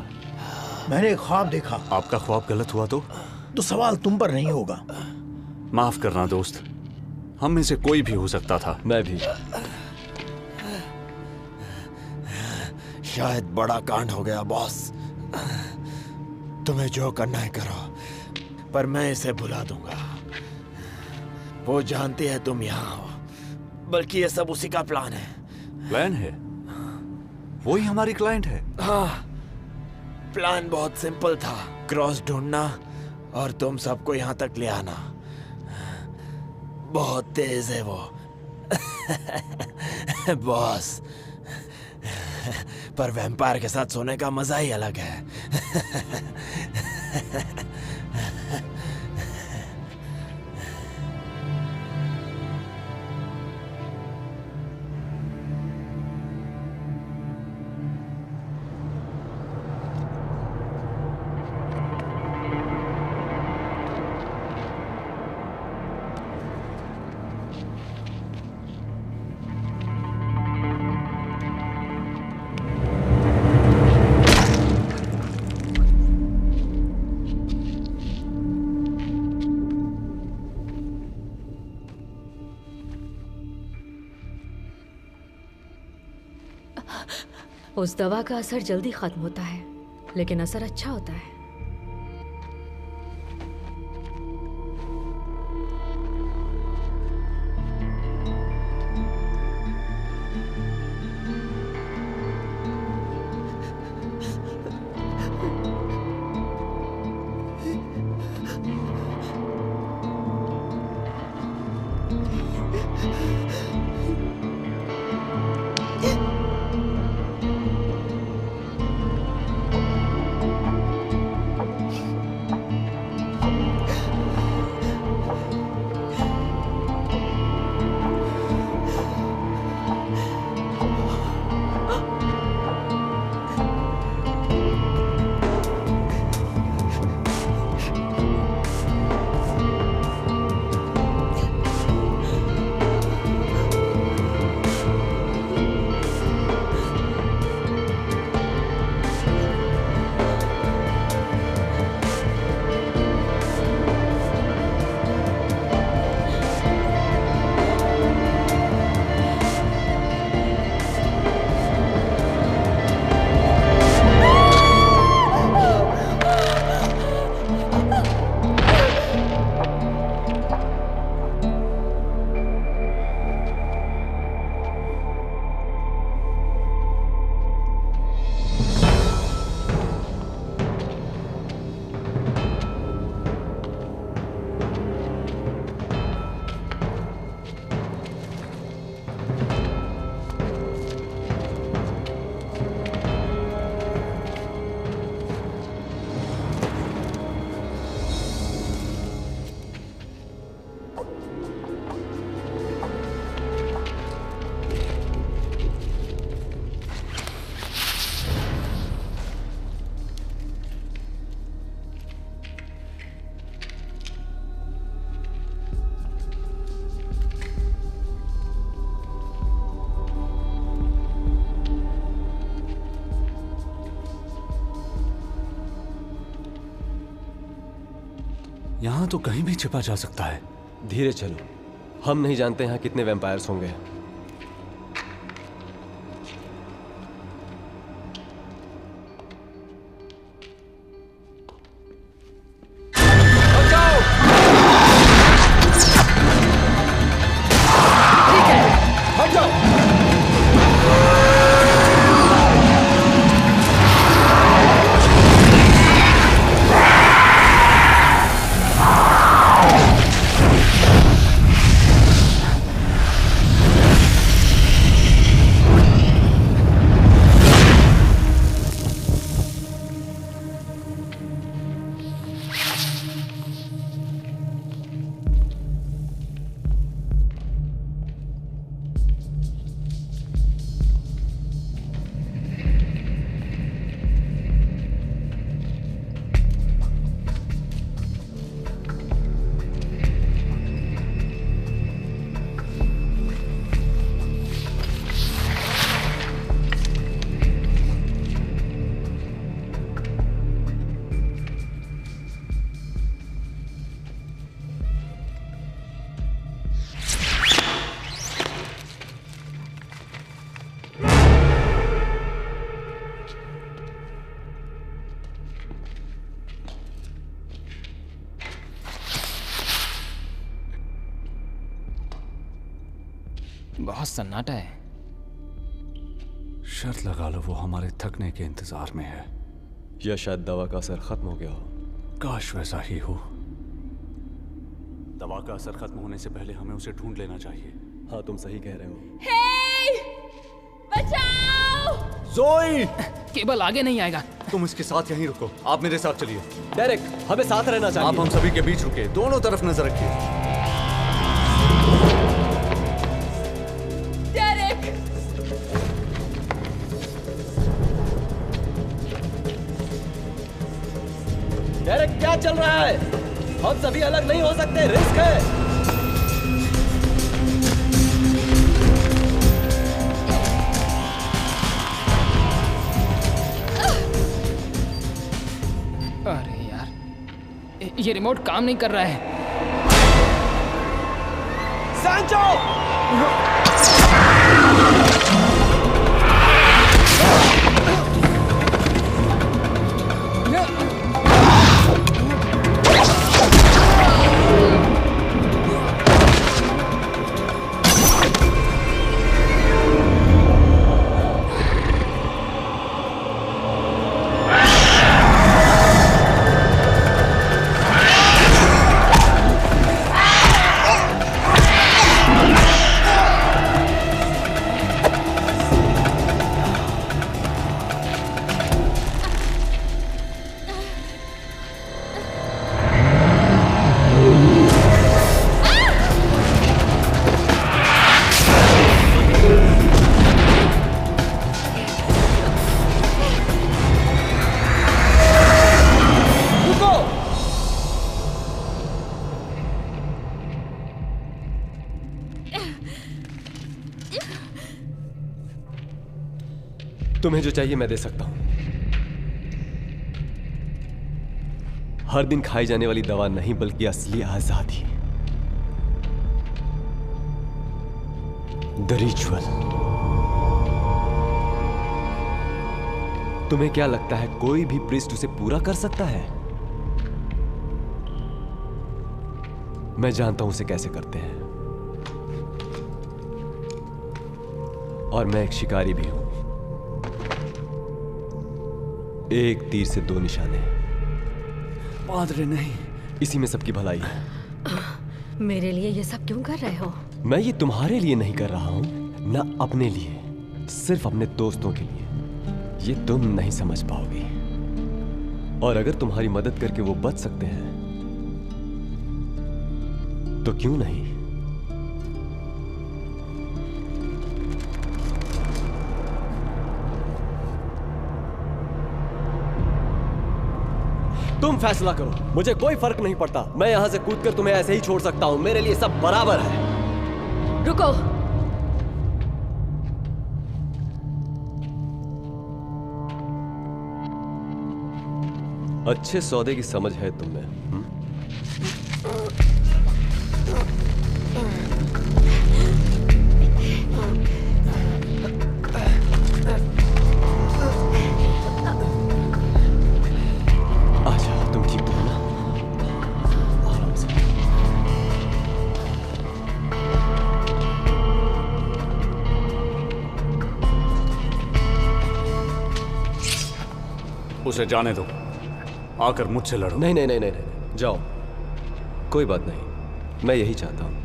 S4: मैंने एक ख्वाब देखा।
S3: आपका ख्वाब गलत हुआ तो
S4: सवाल तुम पर नहीं होगा।
S3: माफ करना दोस्त, हम में से कोई भी हो सकता था।
S5: मैं भी।
S9: शायद बड़ा कांड हो गया बॉस। तुम्हें जो करना है करो, पर मैं इसे भुला दूंगा। वो जानती है तुम यहाँ हो, बल्कि ये सब उसी का प्लान है।
S3: प्लान है? वो ही हमारी क्लाइंट है?
S9: हाँ, प्लान बहुत सिंपल था। क्रॉस ढूंढना और तुम सबको यहाँ तक ले आना। बहुत तेज है वो बॉस। पर वैम्पायर के साथ सोने का मजा ही अलग है।
S10: उस दवा का असर जल्दी खत्म होता है, लेकिन असर अच्छा होता है।
S3: यहाँ तो कहीं भी छिपा जा सकता है।
S5: धीरे चलो, हम नहीं जानते यहाँ कितने वैम्पायर्स होंगे।
S6: बहुत सन्नाटा है।
S3: शर्त लगा लो वो हमारे थकने के इंतजार में है,
S5: या शायद दवा का असर खत्म हो गया हो।
S3: काश वैसा ही हो। दवा का असर खत्म होने से पहले हमें उसे ढूंढ लेना चाहिए।
S5: हाँ, तुम सही कह रहे हो।
S7: हे! बचाओ!
S3: ज़ोई!
S6: केबल आगे नहीं आएगा।
S3: तुम इसके साथ यहीं रुको, आप मेरे साथ चलिए।
S5: डेरेक, हमें साथ रहना चाहिए।
S3: आप हम सभी के बीच रुके, दोनों तरफ नजर रखिए।
S5: डेरेक, क्या चल रहा है? हम सभी अलग नहीं हो सकते, रिस्क है।
S6: अरे यार, ये रिमोट काम नहीं कर रहा है।
S5: सांचो! तुम्हें जो चाहिए मैं दे सकता हूं। हर दिन खाई जाने वाली दवा नहीं, बल्कि असली आजादी। The ritual. तुम्हें क्या लगता है कोई भी प्रीस्ट उसे पूरा कर सकता है? मैं जानता हूं उसे कैसे करते हैं, और मैं एक शिकारी भी हूं। एक तीर से दो निशाने।
S3: पादरे नहीं,
S5: इसी में सबकी भलाई है।
S10: मेरे लिए ये सब क्यों कर रहे हो?
S5: मैं ये तुम्हारे लिए नहीं कर रहा हूं, ना अपने लिए, सिर्फ अपने दोस्तों के लिए। ये तुम नहीं समझ पाओगे, और अगर तुम्हारी मदद करके वो बच सकते हैं तो क्यों नहीं? तुम फैसला करो, मुझे कोई फर्क नहीं पड़ता। मैं यहां से कूदकर तुम्हें ऐसे ही छोड़ सकता हूं, मेरे लिए सब बराबर है।
S10: रुको।
S5: अच्छे सौदे की समझ है तुम्हें।
S3: उसे जाने दो, आकर मुझसे लड़ो।
S5: नहीं नहीं नहीं नहीं नहीं, जाओ, कोई बात नहीं, मैं यही चाहता हूं।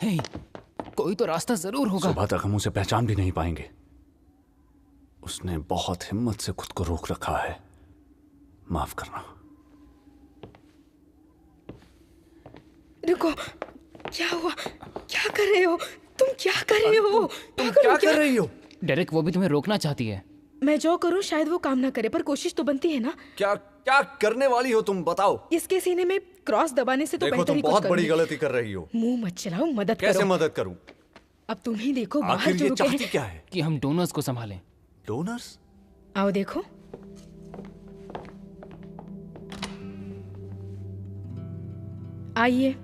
S6: हे, कोई तो रास्ता जरूर होगा।
S3: सुबह तक हम उसे पहचान भी नहीं पाएंगे। उसने बहुत हिम्मत से खुद को रोक रखा है। माफ करना।
S10: रुको, क्या हुआ? क्या कर रहे हो तुम? क्या कर रहे हो?
S8: तुम क्या कर रही हो?
S6: डेरेक, वो भी तुम्हें रोकना चाहती है।
S10: मैं जो करूं शायद वो काम ना करे, पर कोशिश तो बनती है ना।
S8: क्या क्या करने वाली हो तुम, बताओ।
S10: इसके सीने में क्रॉस दबाने से तो
S8: देखो,
S10: बेहतर
S8: तुम
S10: ही कुछ
S8: बहुत बड़ी
S10: करूंगी।
S8: गलती कर रही हो।
S10: मुंह मत चलाओ, मदद
S8: कैसे
S10: करो।
S8: मदद करूं?
S10: अब तुम ही देखो, बाहर
S8: आखिर
S10: जो
S8: ये
S10: रुके
S8: चाहती
S10: हैं।
S8: क्या है?
S6: कि हम डोनर्स को संभालें।
S3: डोनर्स?
S10: आओ देखो। आइए।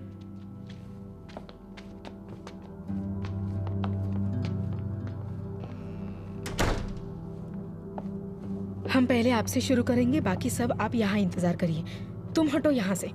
S10: हम पहले आपसे शुरू करेंगे, बाकी सब आप यहाँ इंतजार करिए। तुम हटो यहाँ से।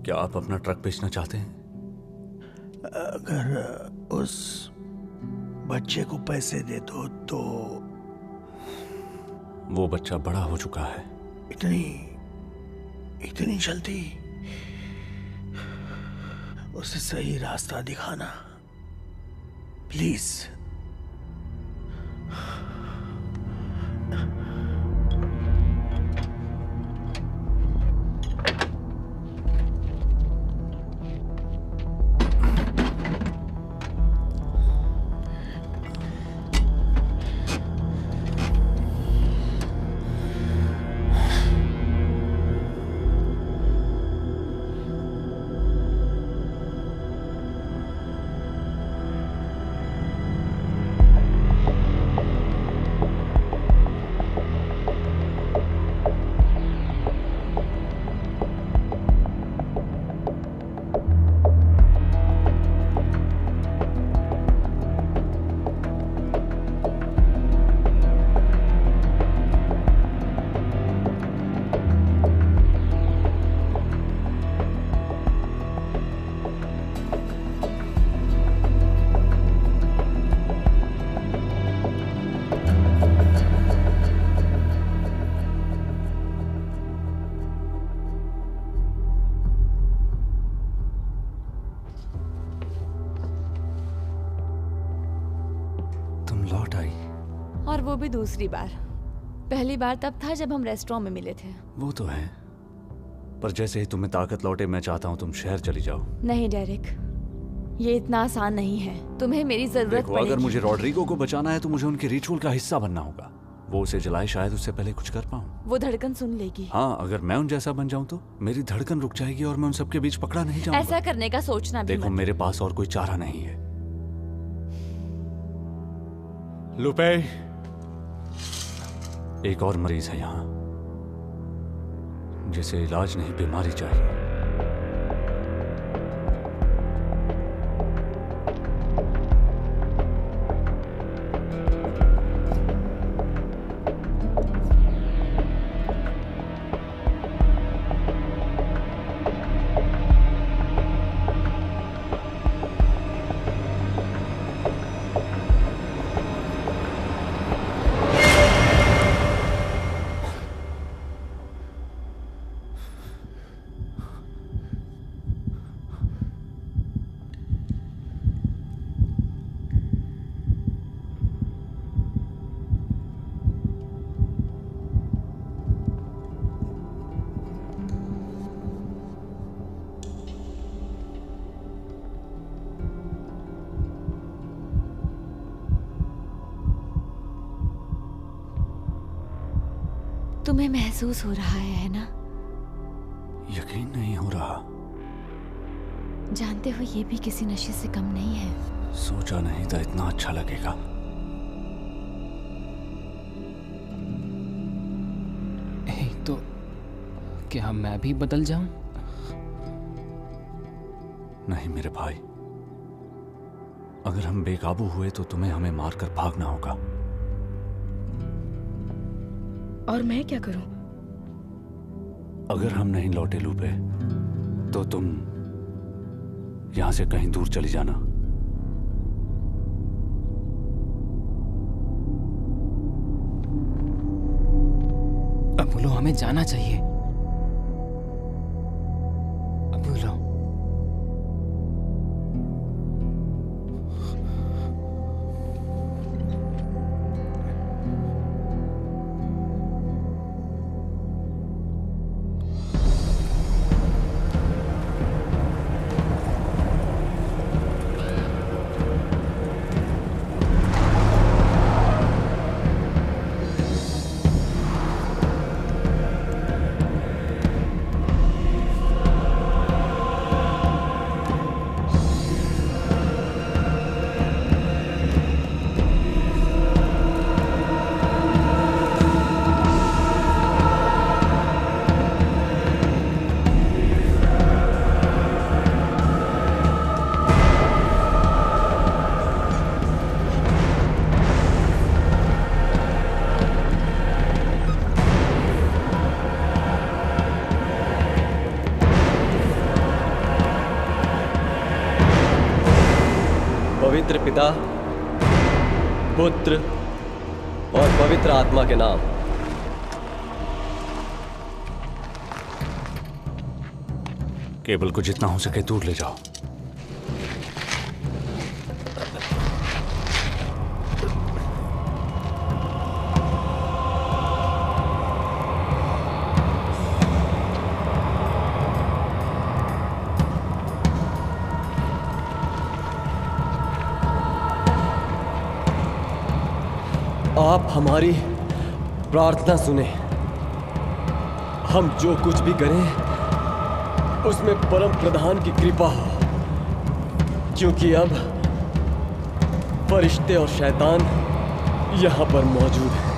S3: क्या आप अपना ट्रक बेचना चाहते हैं?
S4: अगर उस बच्चे को पैसे दे दो तो।
S3: वो बच्चा बड़ा हो चुका है।
S4: इतनी जल्दी? उसे सही रास्ता दिखाना प्लीज।
S3: लौट आई।
S7: और वो भी दूसरी बार। पहली बार तब था जब हम रेस्टोरेंट में मिले थे।
S3: वो तो है, पर जैसे ही तुम्हें ताकत लौटे मैं चाहता हूँ तुम शहर चली जाओ।
S7: नहीं डेरिक, ये इतना आसान नहीं है। तुम्हें मेरी जरूरत
S3: देखो,
S7: पड़ेगी।
S3: अगर मुझे रॉड्रिगो को बचाना है तो मुझे उनके रिचुअल का हिस्सा बनना होगा। वो उसे जलाए, शायद उससे पहले कुछ कर पाऊँ।
S7: वो धड़कन सुन लेगी।
S3: हाँ, अगर मैं उन जैसा बन जाऊँ तो मेरी धड़कन रुक जाएगी और मैं उन सबके बीच पकड़ा नहीं जाऊंगा।
S7: ऐसा करने का सोचना भी
S3: देखो,
S7: मत।
S3: मेरे पास और कोई चारा नहीं है। लुपे, एक और मरीज है यहां जिसे इलाज नहीं बीमारी चाहिए।
S7: तुम्हें महसूस हो रहा है ना?
S3: यकीन नहीं हो रहा।
S7: जानते हो ये भी किसी नशे से कम नहीं है।
S3: सोचा नहीं था इतना अच्छा लगेगा।
S6: तो क्या मैं भी बदल जाऊं?
S3: नहीं मेरे भाई, अगर हम बेकाबू हुए तो तुम्हें हमें मारकर भागना होगा।
S10: और मैं क्या करूं?
S3: अगर हम नहीं लौटे लूपे तो तुम यहां से कहीं दूर चली जाना।
S6: अबुलो, हमें जाना चाहिए। अबुलो,
S5: पवित्र पिता, पुत्र और पवित्र आत्मा के नाम।
S3: केबल को जितना हो सके दूर ले जाओ।
S5: आप हमारी प्रार्थना सुने। हम जो कुछ भी करें उसमें परम प्रधान की कृपा हो, क्योंकि अब फरिश्ते और शैतान यहां पर मौजूद हैं।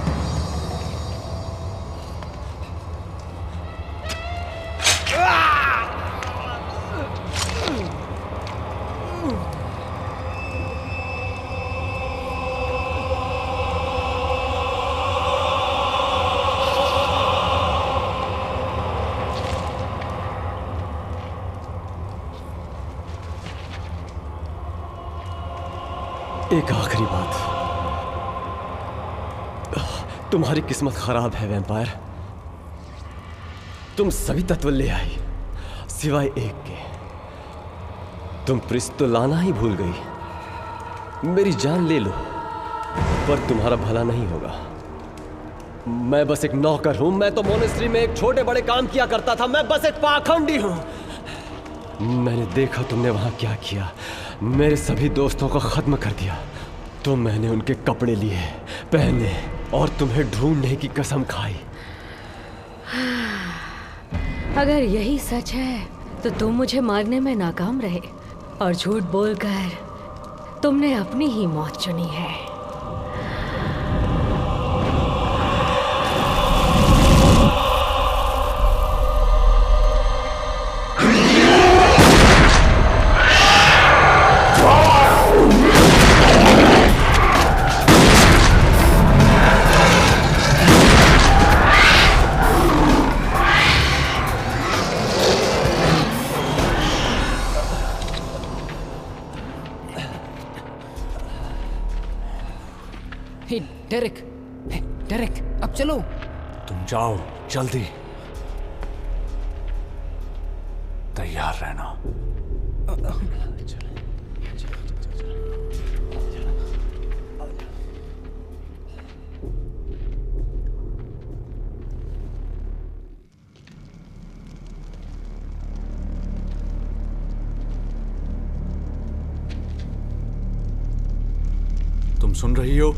S5: एक आखिरी बात, तुम्हारी किस्मत खराब है वैम्पायर। तुम सभी तत्व ले आई सिवाय एक के। तुम प्रिस तो लाना ही भूल गई। मेरी जान ले लो पर तुम्हारा भला नहीं होगा। मैं बस एक नौकर हूं। मैं तो मोनेस्ट्री में एक छोटे बड़े काम किया करता था। मैं बस एक पाखंडी हूं। मैंने देखा तुमने वहां क्या किया। मेरे सभी दोस्तों को खत्म कर दिया। तो मैंने उनके कपड़े लिए, पहने और तुम्हें ढूंढने की कसम खाई।
S11: अगर यही सच है तो तुम मुझे मारने में नाकाम रहे और झूठ बोलकर तुमने अपनी ही मौत चुनी है।
S6: डेरेक, डेरेक, अब चलो।
S3: तुम जाओ जल्दी, तैयार रहना। तुम सुन रही हो?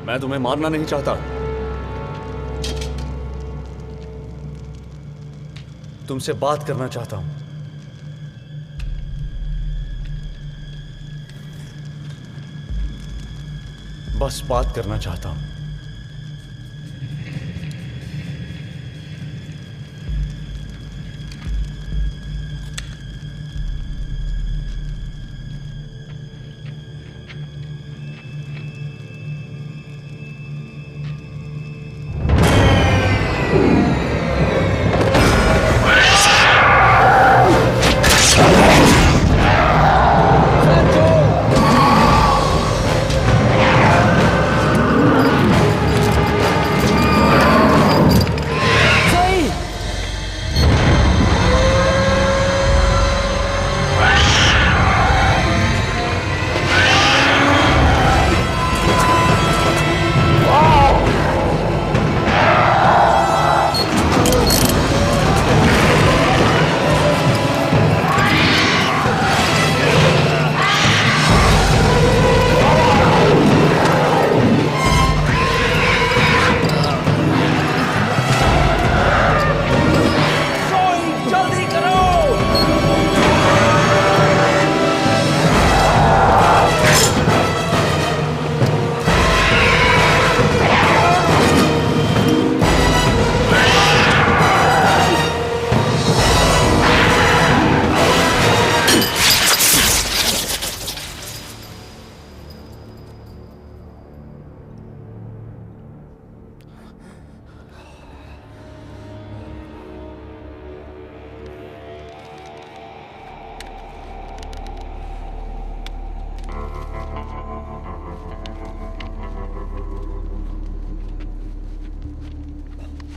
S3: मैं तुम्हें मारना नहीं चाहता, तुमसे बात करना चाहता हूं। बस बात करना चाहता हूं।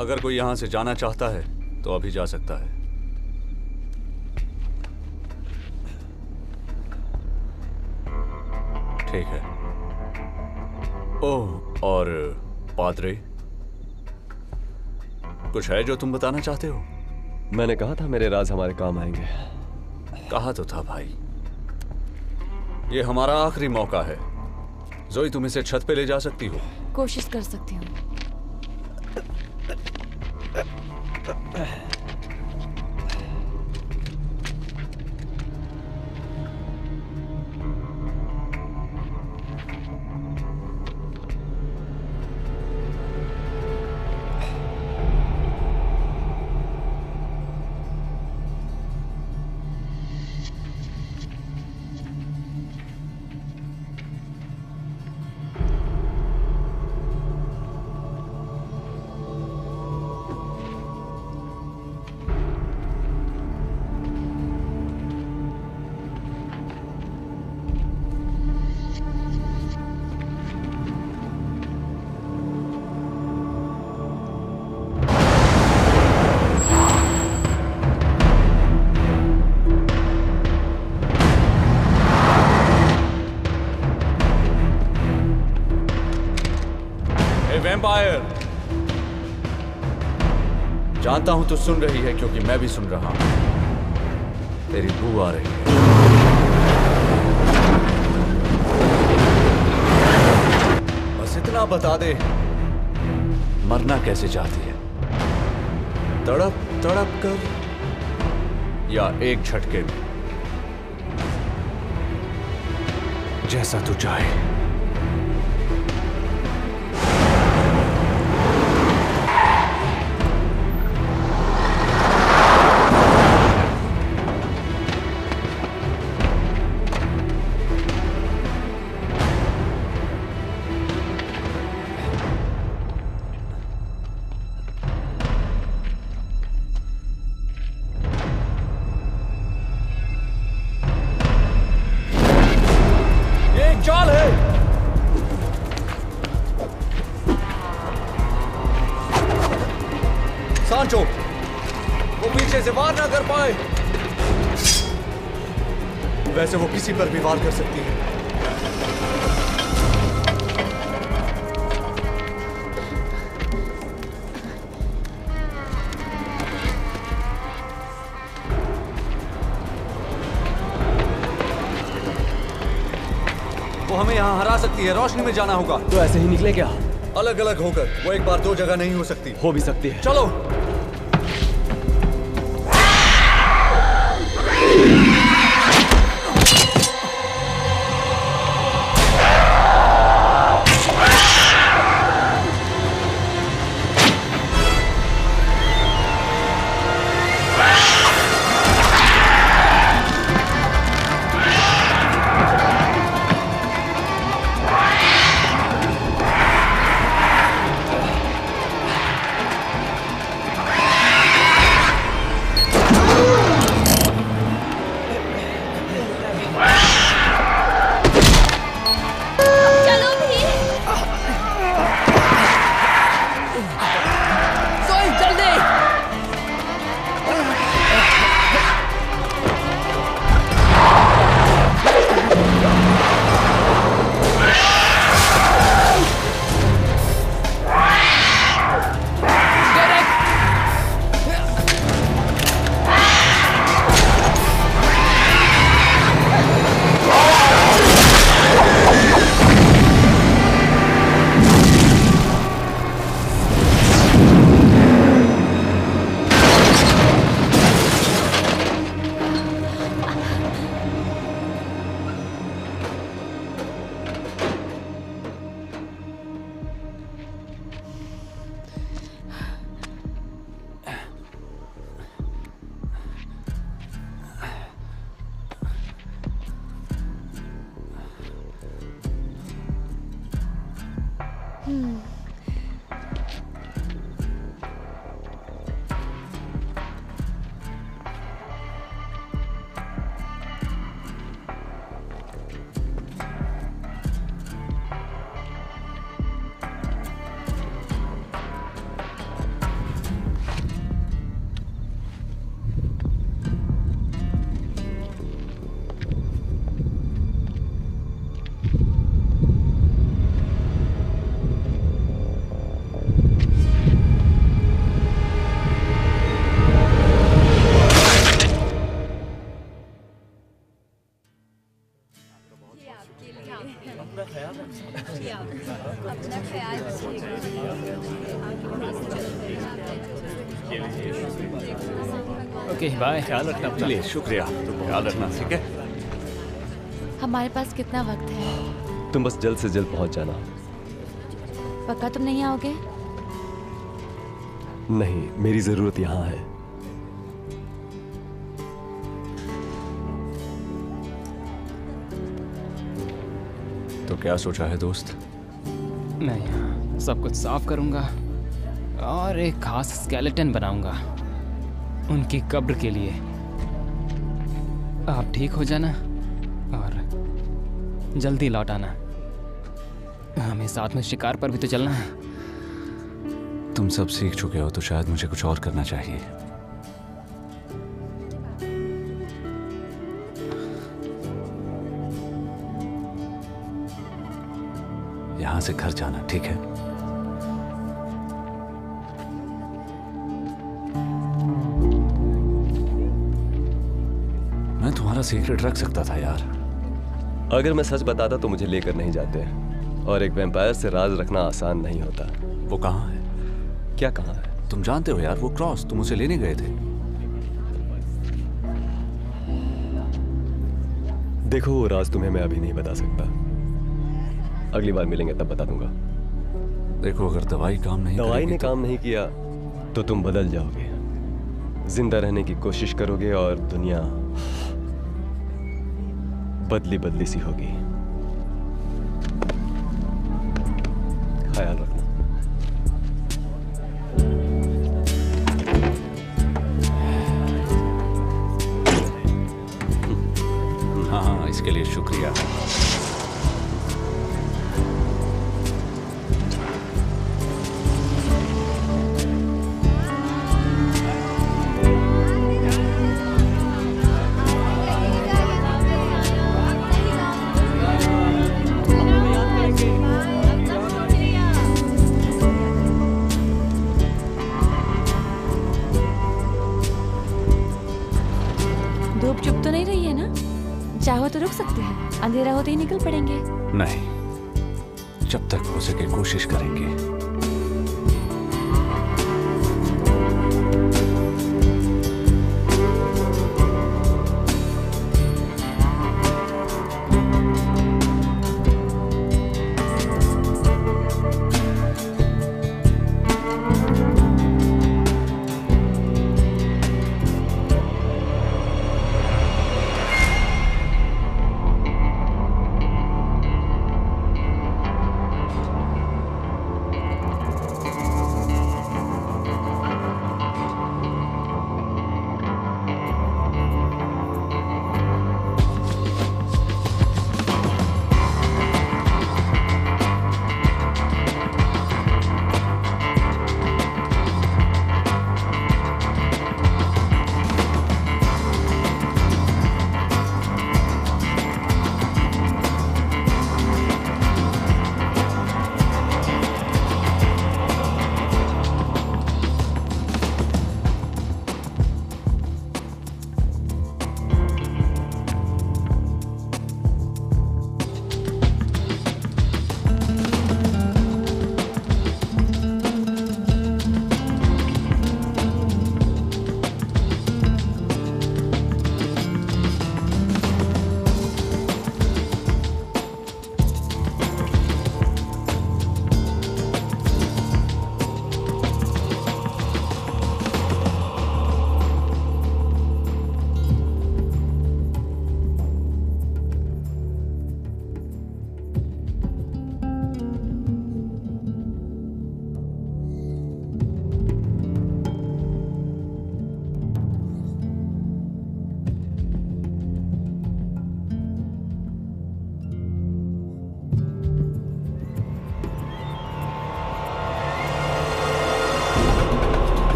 S3: अगर कोई यहां से जाना चाहता है तो अभी जा सकता है। ठीक है। ओह, और पादरे, कुछ है जो तुम बताना चाहते हो?
S5: मैंने कहा था मेरे राज हमारे काम आएंगे।
S3: कहा तो था भाई। ये हमारा आखिरी मौका है। जोई, तुम इसे छत पे ले जा सकती हो?
S7: कोशिश कर सकती हूँ।
S3: वैम्पायर, जानता हूं तू सुन रही है क्योंकि मैं भी सुन रहा हूं। तेरी बू आ रही है। बस इतना बता दे, मरना कैसे चाहती है? तड़प तड़प कर या एक झटके में? जैसा तू चाहे। सांचो, वो पीछे से वार ना कर पाए।
S8: वैसे वो किसी पर भी वार कर सकती है।
S3: वो हमें यहाँ हरा सकती है, रोशनी में जाना होगा।
S5: तो ऐसे ही निकले क्या?
S3: अलग अलग होकर, वो एक बार दो जगह नहीं हो सकती।
S5: हो भी सकती है।
S3: चलो।
S6: ओके बाय,
S3: ख्याल रखना। चलिए, शुक्रिया। ख्याल रखना, ठीक है?
S1: हमारे पास कितना वक्त है?
S5: तुम बस जल्द से जल्द पहुंच जाना।
S1: पक्का तुम नहीं आओगे?
S5: नहीं, मेरी जरूरत यहाँ है।
S3: तो क्या सोचा है दोस्त?
S6: मैं यहाँ सब कुछ साफ करूंगा और एक खास स्केलेटन बनाऊंगा उनकी कब्र के लिए। आप ठीक हो जाना और जल्दी लौट आना। हमें साथ में शिकार पर भी तो चलना है।
S3: तुम सब सीख चुके हो तो शायद मुझे कुछ और करना चाहिए। यहां से घर जाना, ठीक है? मैं तुम्हारा सीक्रेट रख सकता था यार।
S5: अगर मैं सच बताता तो मुझे लेकर नहीं जाते, और एक वैम्पायर से राज रखना आसान नहीं होता।
S3: वो कहाँ है?
S5: क्या कहाँ है?
S3: तुम जानते हो यार, वो क्रॉस तुम उसे लेने गए थे।
S5: देखो, वो राज तुम्हें मैं अभी नहीं बता सकता। अगली बार मिलेंगे तब बता दूंगा।
S3: देखो, अगर दवाई काम नहीं
S5: दवाई
S3: करेगी
S5: ने काम नहीं किया तो तुम बदल जाओगे, जिंदा रहने की कोशिश करोगे और दुनिया बदली बदली सी होगी। ख्याल रखना।
S3: हाँ, इसके लिए शुक्रिया।
S7: हो तो रुक सकते हैं, अंधेरा होते ही निकल पड़ेंगे।
S3: नहीं, जब तक हो सके कोशिश करेंगे।